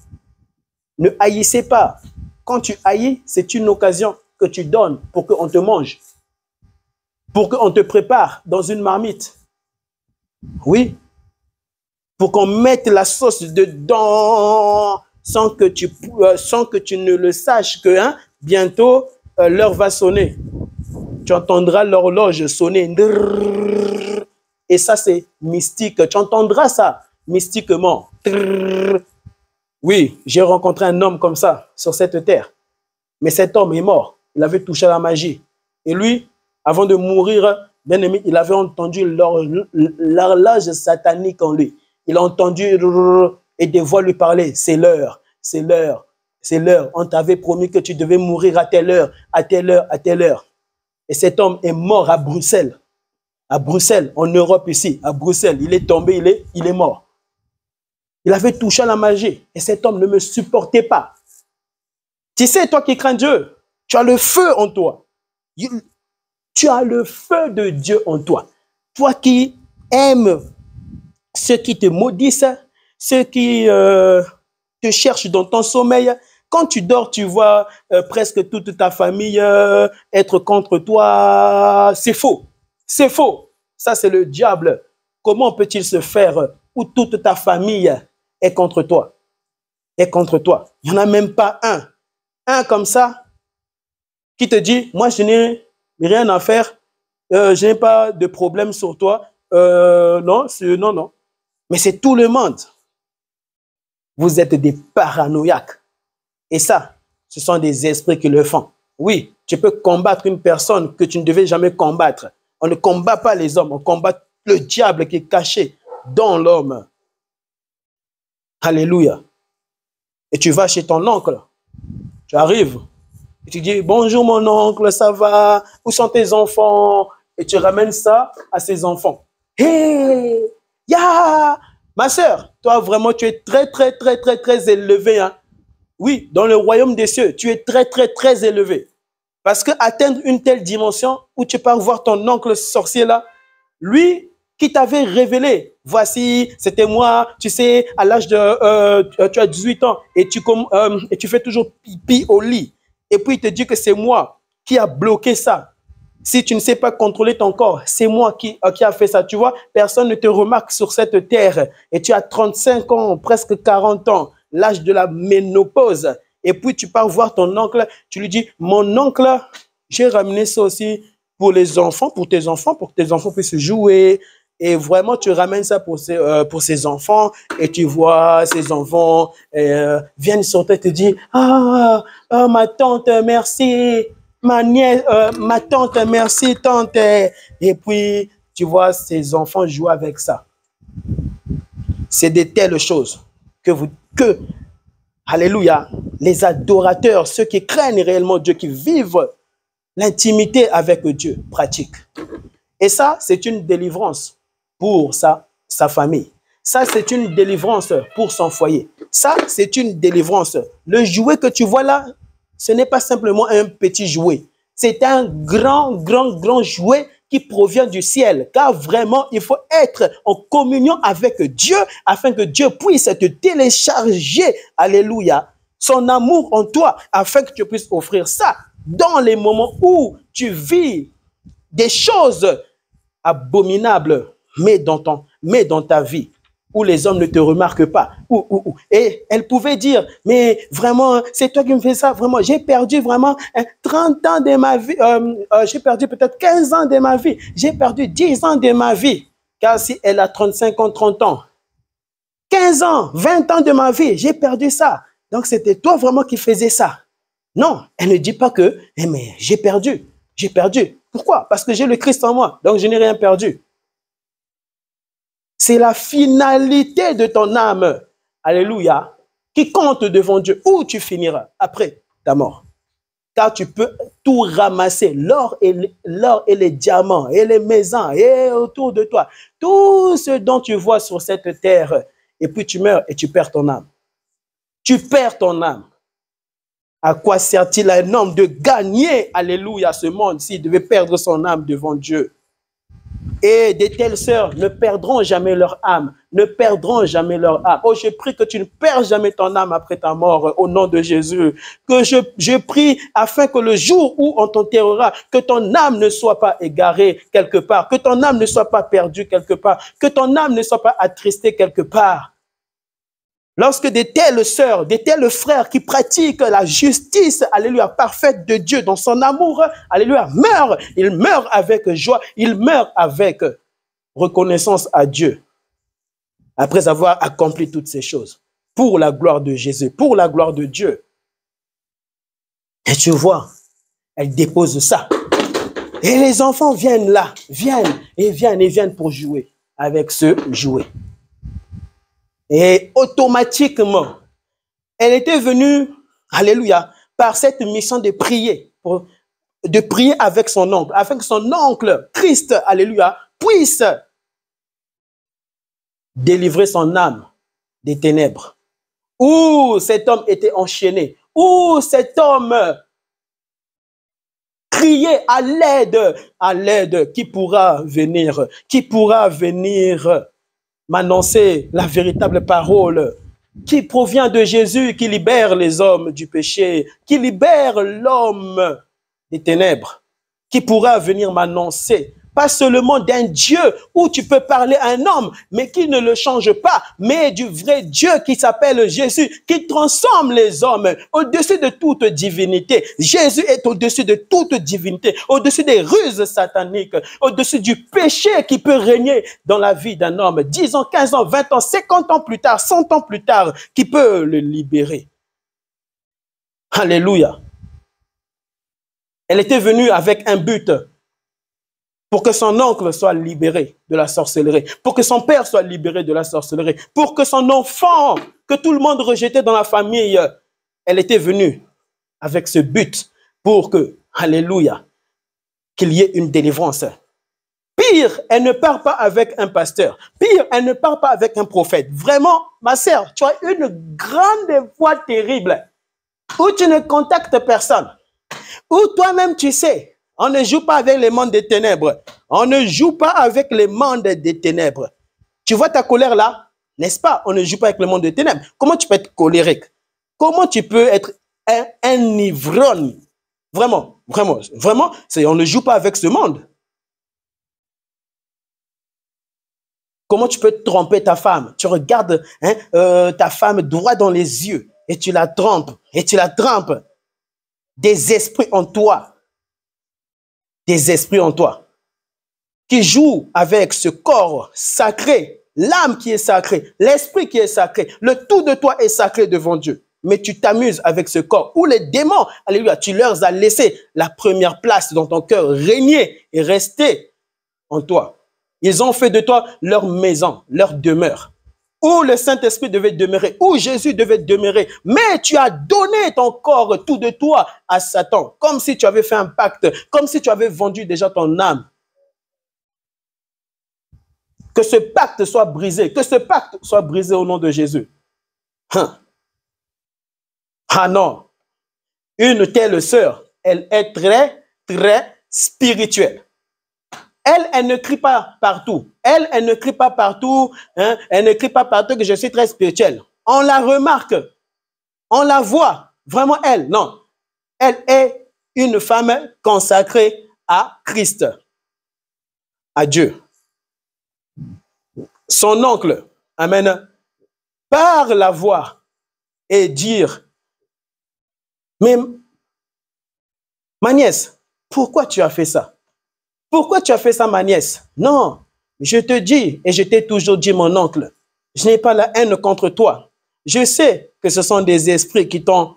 A: Ne haïssez pas. Quand tu haïs, c'est une occasion que tu donnes pour qu'on te mange, pour qu'on te prépare dans une marmite. Oui. Pour qu'on mette la sauce dedans sans que tu ne le saches que hein, bientôt l'heure va sonner. Tu entendras l'horloge sonner. Et ça, c'est mystique. Tu entendras ça mystiquement. Oui, j'ai rencontré un homme comme ça sur cette terre. Mais cet homme est mort. Il avait touché à la magie. Et lui, avant de mourir, bien aimé, il avait entendu l'horloge satanique en lui. Il a entendu et des voix lui parler. C'est l'heure, c'est l'heure, c'est l'heure. On t'avait promis que tu devais mourir à telle heure, à telle heure, à telle heure. Et cet homme est mort à Bruxelles. À Bruxelles, en Europe ici, à Bruxelles. Il est tombé, il est mort. Il avait touché à la magie. Et cet homme ne me supportait pas. Tu sais, toi qui crains Dieu, tu as le feu en toi. Tu as le feu de Dieu en toi. Toi qui aimes ceux qui te maudissent, ceux qui te cherchent dans ton sommeil. Quand tu dors, tu vois presque toute ta famille être contre toi. C'est faux. C'est faux. Ça, c'est le diable. Comment peut-il se faire où toute ta famille est contre toi? Est contre toi. Il n'y en a même pas un. Un comme ça qui te dit, moi, je n'ai rien à faire. Je n'ai pas de problème sur toi. Non, non. Mais c'est tout le monde. Vous êtes des paranoïaques. Et ça, ce sont des esprits qui le font. Oui, tu peux combattre une personne que tu ne devais jamais combattre. On ne combat pas les hommes, on combat le diable qui est caché dans l'homme. Alléluia. Et tu vas chez ton oncle. Tu arrives. Et tu dis, bonjour mon oncle, ça va? Où sont tes enfants? Et tu ramènes ça à ses enfants. Hé, ma soeur, toi vraiment, tu es très élevé. Hein? Oui, dans le royaume des cieux, tu es très élevé. Parce que atteindre une telle dimension où tu pars voir ton oncle sorcier là, lui qui t'avait révélé, voici, c'était moi, tu sais, à l'âge de, tu as 18 ans et tu fais toujours pipi au lit. Et puis il te dit que c'est moi qui a bloqué ça. Si tu ne sais pas contrôler ton corps, c'est moi qui a fait ça. Tu vois, personne ne te remarque sur cette terre. Et tu as 35 ans, presque 40 ans, l'âge de la ménopause. Et puis tu pars voir ton oncle, tu lui dis, mon oncle, j'ai ramené ça aussi pour les enfants, pour que tes enfants puissent jouer. et vraiment tu ramènes ça pour ces enfants et tu vois ces enfants viennent sur toi et te disent ma tante merci, ma nièce, ma tante merci tante, et puis tu vois ces enfants jouer avec ça. C'est de telles choses que alléluia, les adorateurs, ceux qui craignent réellement Dieu, qui vivent l'intimité avec Dieu, pratiquent. Et ça, c'est une délivrance pour sa famille. Ça, c'est une délivrance pour son foyer. Ça, c'est une délivrance. Le jouet que tu vois là, ce n'est pas simplement un petit jouet. C'est un grand jouet qui provient du ciel. Car vraiment, il faut être en communion avec Dieu afin que Dieu puisse te télécharger, alléluia, son amour en toi, afin que tu puisses offrir ça dans les moments où tu vis des choses abominables, mais dans ta vie, où les hommes ne te remarquent pas. Et elle pouvait dire, mais vraiment, c'est toi qui me fais ça. Vraiment, j'ai perdu vraiment 30 ans de ma vie. J'ai perdu peut-être 15 ans de ma vie. J'ai perdu 10 ans de ma vie. Car si elle a 35 ans, 30 ans, 15 ans, 20 ans de ma vie, j'ai perdu ça. Donc, c'était toi vraiment qui faisais ça. Non, elle ne dit pas que, mais j'ai perdu. J'ai perdu. Pourquoi? Parce que j'ai le Christ en moi. Donc, je n'ai rien perdu. C'est la finalité de ton âme, alléluia, qui compte devant Dieu. Où tu finiras après ta mort. Car tu peux tout ramasser, l'or et les diamants, et les maisons, et autour de toi. Tout ce dont tu vois sur cette terre. Et puis tu meurs et tu perds ton âme. Tu perds ton âme. À quoi sert-il à un homme de gagner, alléluia, ce monde s'il devait perdre son âme devant Dieu? Et de telles sœurs ne perdront jamais leur âme, ne perdront jamais leur âme. Oh, je prie que tu ne perds jamais ton âme après ta mort, au nom de Jésus. Que je prie afin que le jour où on t'enterrera, que ton âme ne soit pas égarée quelque part, que ton âme ne soit pas perdue quelque part, que ton âme ne soit pas attristée quelque part. Lorsque de telles sœurs, de tels frères qui pratiquent la justice, alléluia, parfaite de Dieu dans son amour, alléluia, meurent, ils meurent avec joie, ils meurent avec reconnaissance à Dieu, après avoir accompli toutes ces choses, pour la gloire de Jésus, pour la gloire de Dieu. Et tu vois, elle dépose ça. Et les enfants viennent là, viennent pour jouer avec ce jouet. Et automatiquement, elle était venue, alléluia, par cette mission de prier, de prier avec son oncle, afin que son oncle, Christ, alléluia, puisse délivrer son âme des ténèbres. Où cet homme était enchaîné, où cet homme criait à l'aide, qui pourra venir m'annoncer la véritable parole qui provient de Jésus, qui libère les hommes du péché, qui libère l'homme des ténèbres, qui pourra venir m'annoncer, pas seulement d'un Dieu où tu peux parler à un homme, mais qui ne le change pas, mais du vrai Dieu qui s'appelle Jésus, qui transforme les hommes au-dessus de toute divinité. Jésus est au-dessus de toute divinité, au-dessus des ruses sataniques, au-dessus du péché qui peut régner dans la vie d'un homme, 10 ans, 15 ans, 20 ans, 50 ans plus tard, 100 ans plus tard, qui peut le libérer. Alléluia. Elle était venue avec un but, pour que son oncle soit libéré de la sorcellerie, pour que son père soit libéré de la sorcellerie, pour que son enfant, que tout le monde rejetait dans la famille, elle était venue avec ce but pour que, alléluia, qu'il y ait une délivrance. Pire, elle ne part pas avec un pasteur. Pire, elle ne part pas avec un prophète. Vraiment, ma sœur, tu as une grande foi terrible où tu ne contactes personne, où toi-même tu sais. On ne joue pas avec les mondes des ténèbres. On ne joue pas avec les mondes des ténèbres. Tu vois ta colère là, n'est-ce pas? On ne joue pas avec le monde des ténèbres. Comment tu peux être colérique? Comment tu peux être un ivrogne? Vraiment, on ne joue pas avec ce monde. Comment tu peux tromper ta femme? Tu regardes ta femme droit dans les yeux et tu la trompes, Des esprits en toi. qui joue avec ce corps sacré, l'âme qui est sacrée, l'esprit qui est sacré, le tout de toi est sacré devant Dieu. Mais tu t'amuses avec ce corps où les démons, alléluia, tu leur as laissé la première place dans ton cœur, régner et rester en toi. Ils ont fait de toi leur maison, leur demeure, où le Saint-Esprit devait demeurer, où Jésus devait demeurer. Mais tu as donné ton corps, tout de toi, à Satan, comme si tu avais fait un pacte, comme si tu avais vendu déjà ton âme. Que ce pacte soit brisé, que ce pacte soit brisé au nom de Jésus. Ah non, une telle sœur, elle est très, très spirituelle. Elle ne crie pas partout. Elle ne crie pas partout. Hein? Elle ne crie pas partout que je suis très spirituelle. On la remarque. On la voit. Vraiment elle. Non. Elle est une femme consacrée à Christ. À Dieu. Son oncle, amen, par la voix et dire, mais ma nièce, pourquoi tu as fait ça? Pourquoi tu as fait ça, ma nièce? Non, je te dis, et je t'ai toujours dit, mon oncle, je n'ai pas la haine contre toi. Je sais que ce sont des esprits qui t'ont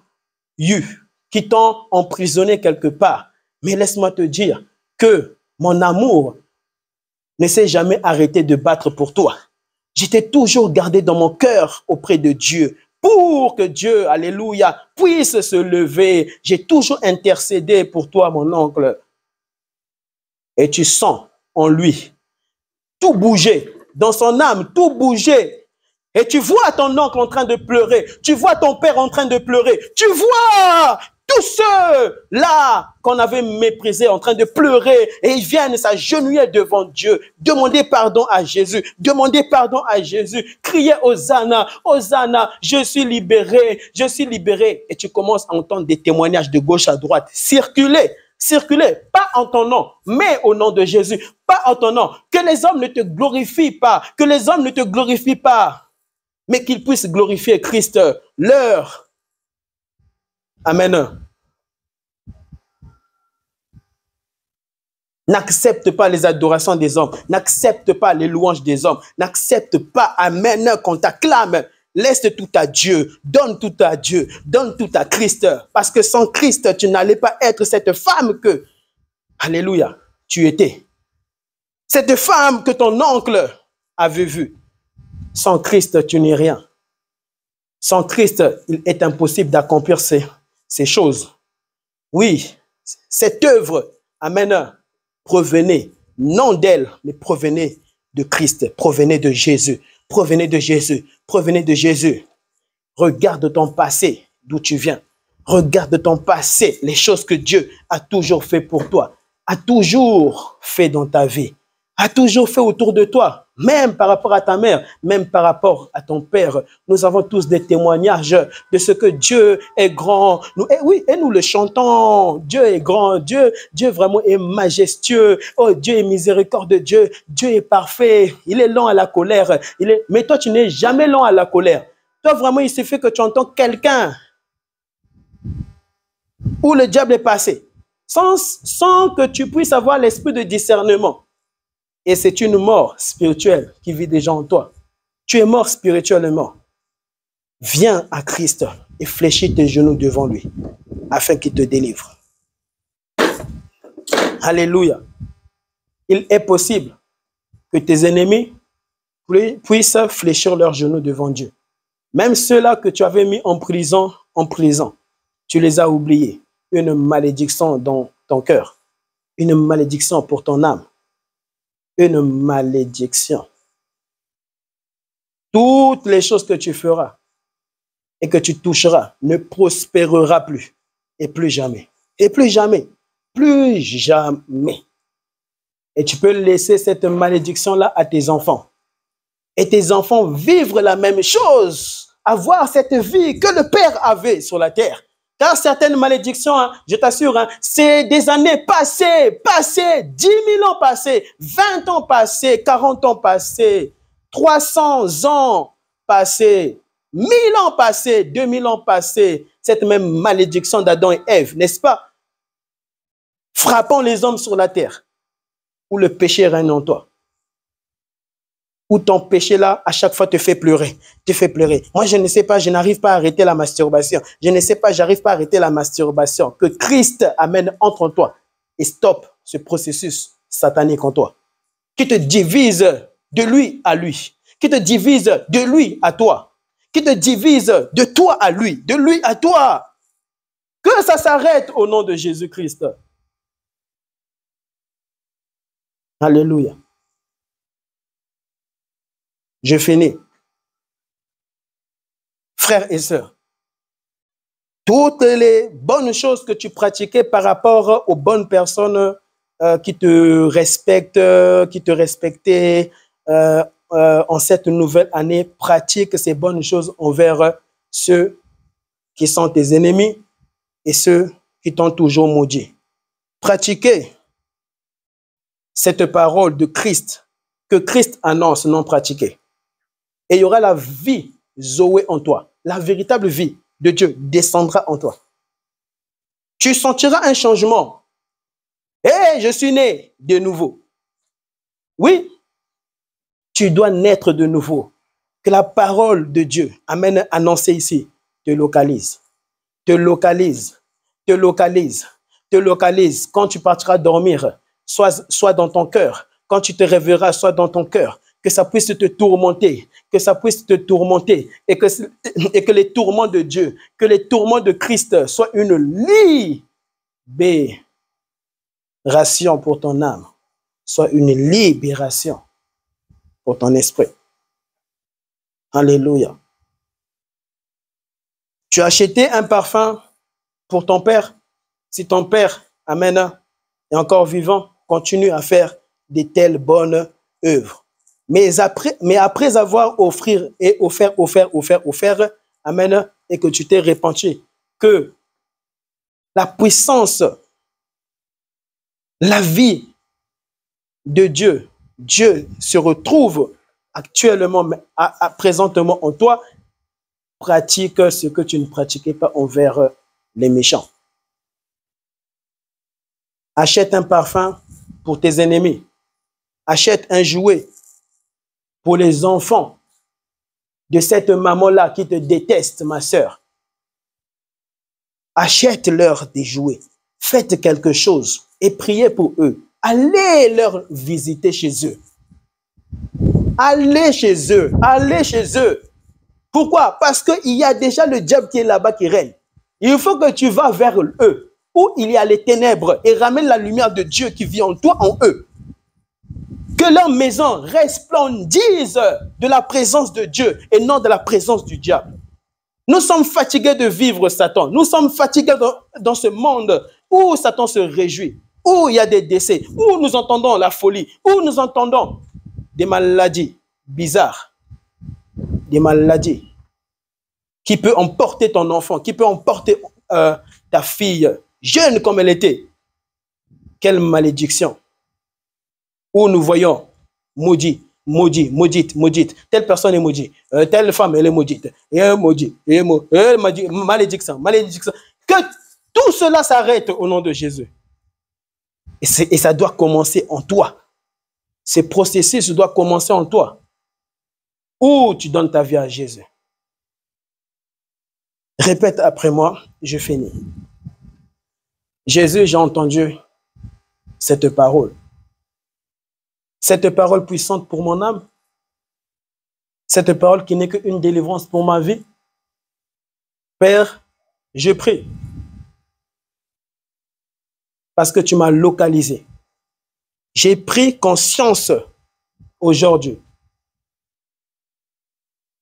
A: eu, qui t'ont emprisonné quelque part. Mais laisse-moi te dire que mon amour ne s'est jamais arrêté de battre pour toi. Je t'ai toujours gardé dans mon cœur auprès de Dieu. Pour que Dieu, alléluia, puisse se lever. J'ai toujours intercédé pour toi, mon oncle. Et tu sens en lui tout bouger, dans son âme, tout bouger. Et tu vois ton oncle en train de pleurer. Tu vois ton père en train de pleurer. Tu vois tous ceux-là qu'on avait méprisés en train de pleurer. Et ils viennent s'agenouiller devant Dieu. Demander pardon à Jésus. Demander pardon à Jésus. Crier Hosanna, Hosanna, je suis libéré, je suis libéré. Et tu commences à entendre des témoignages de gauche à droite circuler. Circuler, pas en ton nom, mais au nom de Jésus, pas en ton nom. Que les hommes ne te glorifient pas, que les hommes ne te glorifient pas, mais qu'ils puissent glorifier Christ, leur. Amen. N'accepte pas les adorations des hommes, n'accepte pas les louanges des hommes, n'accepte pas, amen, qu'on t'acclame. Laisse tout à Dieu, donne tout à Dieu, donne tout à Christ. Parce que sans Christ, tu n'allais pas être cette femme que, alléluia, tu étais. Cette femme que ton oncle avait vue. Sans Christ, tu n'es rien. Sans Christ, il est impossible d'accomplir ces choses. Oui, cette œuvre, amen, provenait, non d'elle, mais provenait de Christ, provenait de Jésus. Provenez de Jésus, provenez de Jésus. Regarde ton passé, d'où tu viens. Regarde ton passé, les choses que Dieu a toujours fait pour toi, a toujours fait dans ta vie, a toujours fait autour de toi, même par rapport à ta mère, même par rapport à ton père. Nous avons tous des témoignages de ce que Dieu est grand. Et nous le chantons. Dieu est grand. Dieu vraiment est majestueux. Oh, Dieu est miséricordieux. Dieu est parfait. Il est lent à la colère. Mais toi, tu n'es jamais lent à la colère. Toi, vraiment, il suffit que tu entends quelqu'un où le diable est passé, sans que tu puisses avoir l'esprit de discernement. Et c'est une mort spirituelle qui vit déjà en toi. Tu es mort spirituellement. Viens à Christ et fléchis tes genoux devant lui, afin qu'il te délivre. Alléluia. Il est possible que tes ennemis puissent fléchir leurs genoux devant Dieu. Même ceux-là que tu avais mis en prison, tu les as oubliés. Une malédiction dans ton cœur. Une malédiction pour ton âme. Une malédiction. Toutes les choses que tu feras et que tu toucheras ne prospérera plus. Et plus jamais. Et plus jamais. Plus jamais. Et tu peux laisser cette malédiction-là à tes enfants. Et tes enfants vivre la même chose. Avoir cette vie que le Père avait sur la terre. Car certaines malédictions, hein, je t'assure, hein, c'est des années passées, 10 000 ans passés, 20 ans passés, 40 ans passés, 300 ans passés, 1000 ans passés, 2000 ans passés. Cette même malédiction d'Adam et Ève, n'est-ce pas? Frappant les hommes sur la terre. où le péché règne en toi. Où ton péché là, à chaque fois, te fait pleurer. Te fait pleurer. Moi, je ne sais pas, je n'arrive pas à arrêter la masturbation. Je ne sais pas, j'arrive pas à arrêter la masturbation. Que Christ amène entre toi et stoppe ce processus satanique en toi. Qui te divise de lui à lui. Qui te divise de lui à toi. Qui te divise de toi à lui. De lui à toi. Que ça s'arrête au nom de Jésus-Christ. Alléluia. Je finis. Frères et sœurs, toutes les bonnes choses que tu pratiquais par rapport aux bonnes personnes qui te respectaient en cette nouvelle année, pratique ces bonnes choses envers ceux qui sont tes ennemis et ceux qui t'ont toujours maudit. Pratiquez cette parole de Christ, que Christ annonce, non pratiquée. Et il y aura la vie Zoé en toi. La véritable vie de Dieu descendra en toi. Tu sentiras un changement. Hé, je suis né de nouveau. Oui, tu dois naître de nouveau. Que la parole de Dieu, amen, annoncée ici, te localise. Te localise. Te localise. Te localise. Quand tu partiras dormir, soit dans ton cœur. Quand tu te réveilleras, soit dans ton cœur. Que ça puisse te tourmenter, que ça puisse te tourmenter et que les tourments de Dieu, que les tourments de Christ soient une libération pour ton âme, soit une libération pour ton esprit. Alléluia. Tu as acheté un parfum pour ton père. Si ton père, amen, est encore vivant, continue à faire de telles bonnes œuvres. Mais après avoir offert, amen, et que tu t'es repenti, que la puissance, la vie de Dieu, Dieu se retrouve actuellement, présentement en toi, pratique ce que tu ne pratiquais pas envers les méchants. Achète un parfum pour tes ennemis. Achète un jouet pour les enfants de cette maman-là qui te déteste, ma sœur. Achète-leur des jouets. Faites quelque chose et priez pour eux. Allez leur visiter chez eux. Allez chez eux. Allez chez eux. Pourquoi? Parce qu'il y a déjà le diable qui est là-bas qui règne. Il faut que tu vas vers eux, où il y a les ténèbres, et ramène la lumière de Dieu qui vit en toi, en eux. Que leur maison resplendisse de la présence de Dieu et non de la présence du diable. Nous sommes fatigués de vivre Satan. Nous sommes fatigués dans ce monde où Satan se réjouit, où il y a des décès, où nous entendons la folie, où nous entendons des maladies bizarres, des maladies qui peuvent emporter ton enfant, qui peuvent emporter ta fille, jeune comme elle était. Quelle malédiction! Où nous voyons maudit, maudit, maudite, maudite. Telle personne est maudite, telle femme elle est maudite, et maudit, et malédiction, malédiction. Que tout cela s'arrête au nom de Jésus. Et ça doit commencer en toi. Ce processus doit commencer en toi. Où tu donnes ta vie à Jésus. Répète après moi, je finis. Jésus, j'ai entendu cette parole. Cette parole puissante pour mon âme. Cette parole qui n'est qu'une délivrance pour ma vie. Père, je prie. Parce que tu m'as localisé. J'ai pris conscience aujourd'hui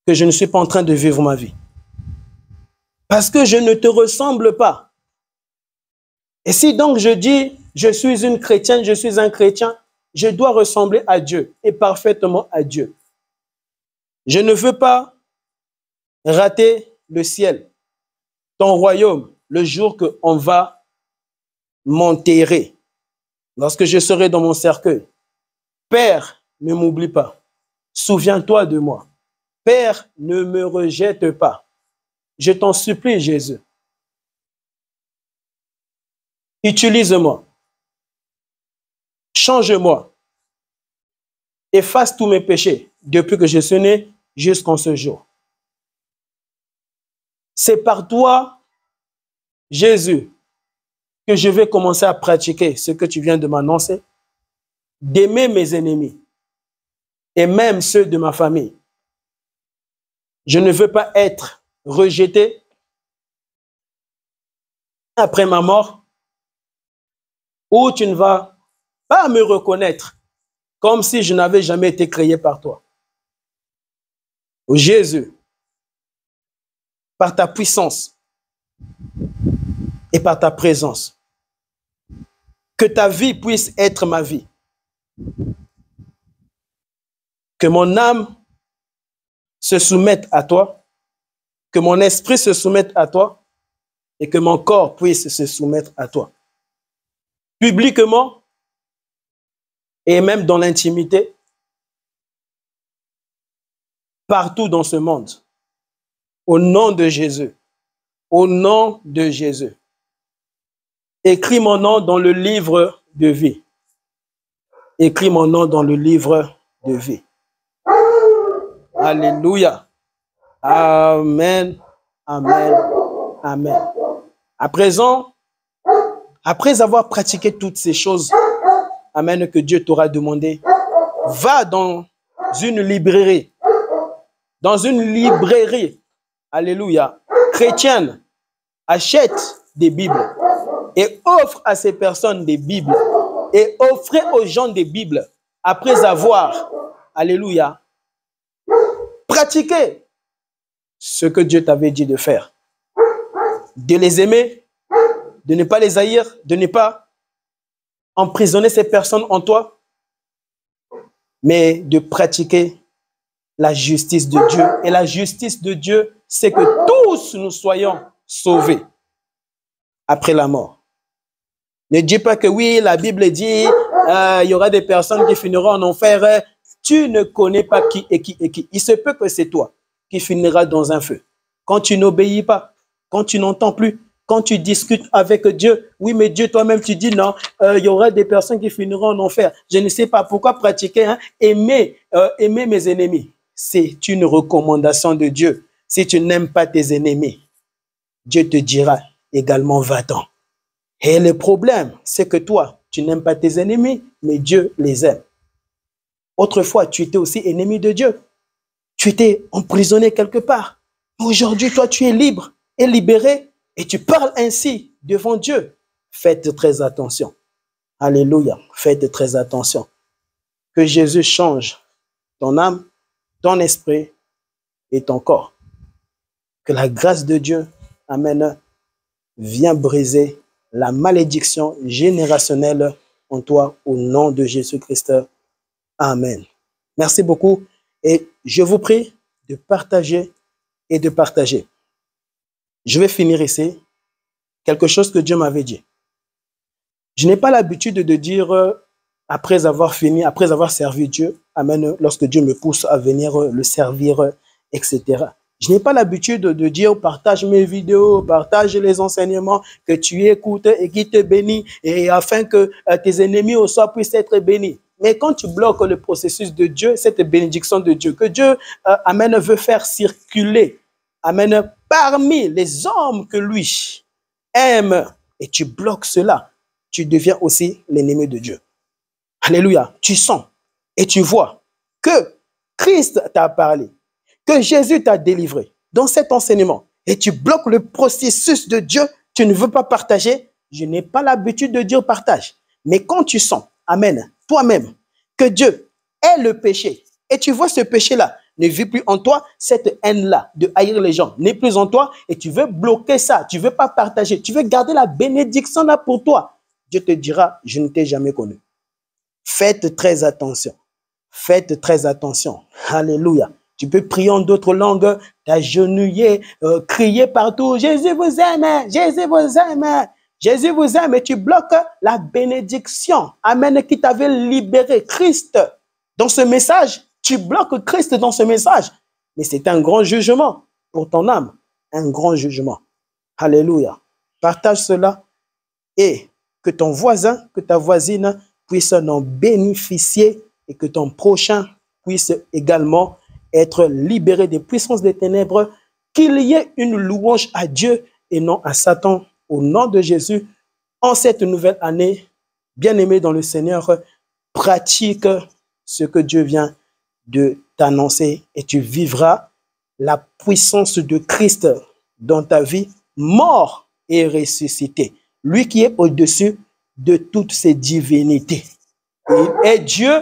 A: que je ne suis pas en train de vivre ma vie. Parce que je ne te ressemble pas. Et si donc je dis, je suis une chrétienne, je suis un chrétien, je dois ressembler à Dieu et parfaitement à Dieu. Je ne veux pas rater le ciel, ton royaume, le jour qu'on va m'enterrer, lorsque je serai dans mon cercueil. Père, ne m'oublie pas. Souviens-toi de moi. Père, ne me rejette pas. Je t'en supplie, Jésus. Utilise-moi. Change-moi. efface tous mes péchés depuis que je suis né jusqu'en ce jour. C'est par toi, Jésus, que je vais commencer à pratiquer ce que tu viens de m'annoncer, d'aimer mes ennemis et même ceux de ma famille. Je ne veux pas être rejeté après ma mort, ou tu ne vas pas me reconnaître comme si je n'avais jamais été créé par toi. Oh Jésus, par ta puissance et par ta présence, que ta vie puisse être ma vie. Que mon âme se soumette à toi, que mon esprit se soumette à toi et que mon corps puisse se soumettre à toi. Publiquement et même dans l'intimité, partout dans ce monde. Au nom de Jésus. Au nom de Jésus. Écris mon nom dans le livre de vie. Écris mon nom dans le livre de vie. Alléluia. Amen. Amen. Amen. À présent, après avoir pratiqué toutes ces choses, amen, que Dieu t'aura demandé, va dans une librairie. Dans une librairie, alléluia, chrétienne, achète des Bibles et offre à ces personnes des Bibles et offrez aux gens des Bibles après avoir, alléluia, pratiqué ce que Dieu t'avait dit de faire. De les aimer, de ne pas les haïr, de ne pas emprisonner ces personnes en toi, mais de pratiquer la justice de Dieu. Et la justice de Dieu, c'est que tous nous soyons sauvés après la mort. Ne dis pas que oui, la Bible dit, il y aura des personnes qui finiront en enfer. Tu ne connais pas qui est qui est qui. Il se peut que c'est toi qui finiras dans un feu. Quand tu n'obéis pas, quand tu n'entends plus, quand tu discutes avec Dieu, oui, mais Dieu toi-même, tu dis non, il y aura des personnes qui finiront en enfer. Je ne sais pas pourquoi pratiquer, aimer mes ennemis. C'est une recommandation de Dieu. Si tu n'aimes pas tes ennemis, Dieu te dira également va-t'en. Et le problème, c'est que toi, tu n'aimes pas tes ennemis, mais Dieu les aime. Autrefois, tu étais aussi ennemi de Dieu. Tu étais emprisonné quelque part. Aujourd'hui, toi, tu es libre et libéré et tu parles ainsi devant Dieu. Faites très attention. Alléluia. Faites très attention. Que Jésus change ton âme, ton esprit et ton corps. Que la grâce de Dieu, amen, vienne briser la malédiction générationnelle en toi au nom de Jésus-Christ. Amen. Merci beaucoup et je vous prie de partager et de partager. Je vais finir ici quelque chose que Dieu m'avait dit. Je n'ai pas l'habitude de dire après avoir fini, après avoir servi Dieu, amen, lorsque Dieu me pousse à venir le servir, etc. Je n'ai pas l'habitude de dire partage mes vidéos, partage les enseignements que tu écoutes et qui te bénit et afin que tes ennemis aussi puissent être bénis. Mais quand tu bloques le processus de Dieu, cette bénédiction de Dieu, que Dieu, amen, veut faire circuler, amen, parmi les hommes que lui aime, et tu bloques cela, tu deviens aussi l'ennemi de Dieu. Alléluia. Tu sens et tu vois que Christ t'a parlé, que Jésus t'a délivré dans cet enseignement, et tu bloques le processus de Dieu, tu ne veux pas partager. Je n'ai pas l'habitude de dire partage. Mais quand tu sens, amen, toi-même, que Dieu est le péché, et tu vois ce péché-là, ne vit plus en toi, cette haine-là de haïr les gens n'est plus en toi, et tu veux bloquer ça, tu ne veux pas partager, tu veux garder la bénédiction là pour toi. Dieu te dira, je ne t'ai jamais connu. Faites très attention. Faites très attention. Alléluia. Tu peux prier en d'autres langues, t'agenouiller, crier partout. Jésus vous aime, Jésus vous aime. Jésus vous aime et tu bloques la bénédiction. Amen, qui t'avait libéré. Christ, dans ce message, tu bloques Christ dans ce message. Mais c'est un grand jugement pour ton âme. Un grand jugement. Alléluia. Partage cela et que ton voisin, que ta voisine puisse en bénéficier et que ton prochain puisse également être libéré des puissances des ténèbres, qu'il y ait une louange à Dieu et non à Satan. Au nom de Jésus, en cette nouvelle année, bien-aimé dans le Seigneur, pratique ce que Dieu vient de t'annoncer et tu vivras la puissance de Christ dans ta vie, mort et ressuscité. Lui qui est au-dessus de toutes ces divinités. Il est Dieu,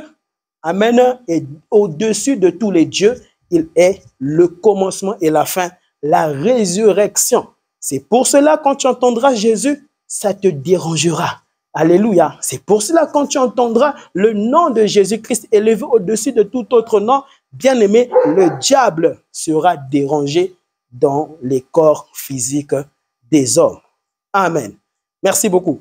A: amen, et au-dessus de tous les dieux, il est le commencement et la fin, la résurrection. C'est pour cela, quand tu entendras Jésus, ça te dérangera. Alléluia. C'est pour cela, quand tu entendras le nom de Jésus-Christ élevé au-dessus de tout autre nom, bien-aimé, le diable sera dérangé dans les corps physiques des hommes. Amen. Merci beaucoup.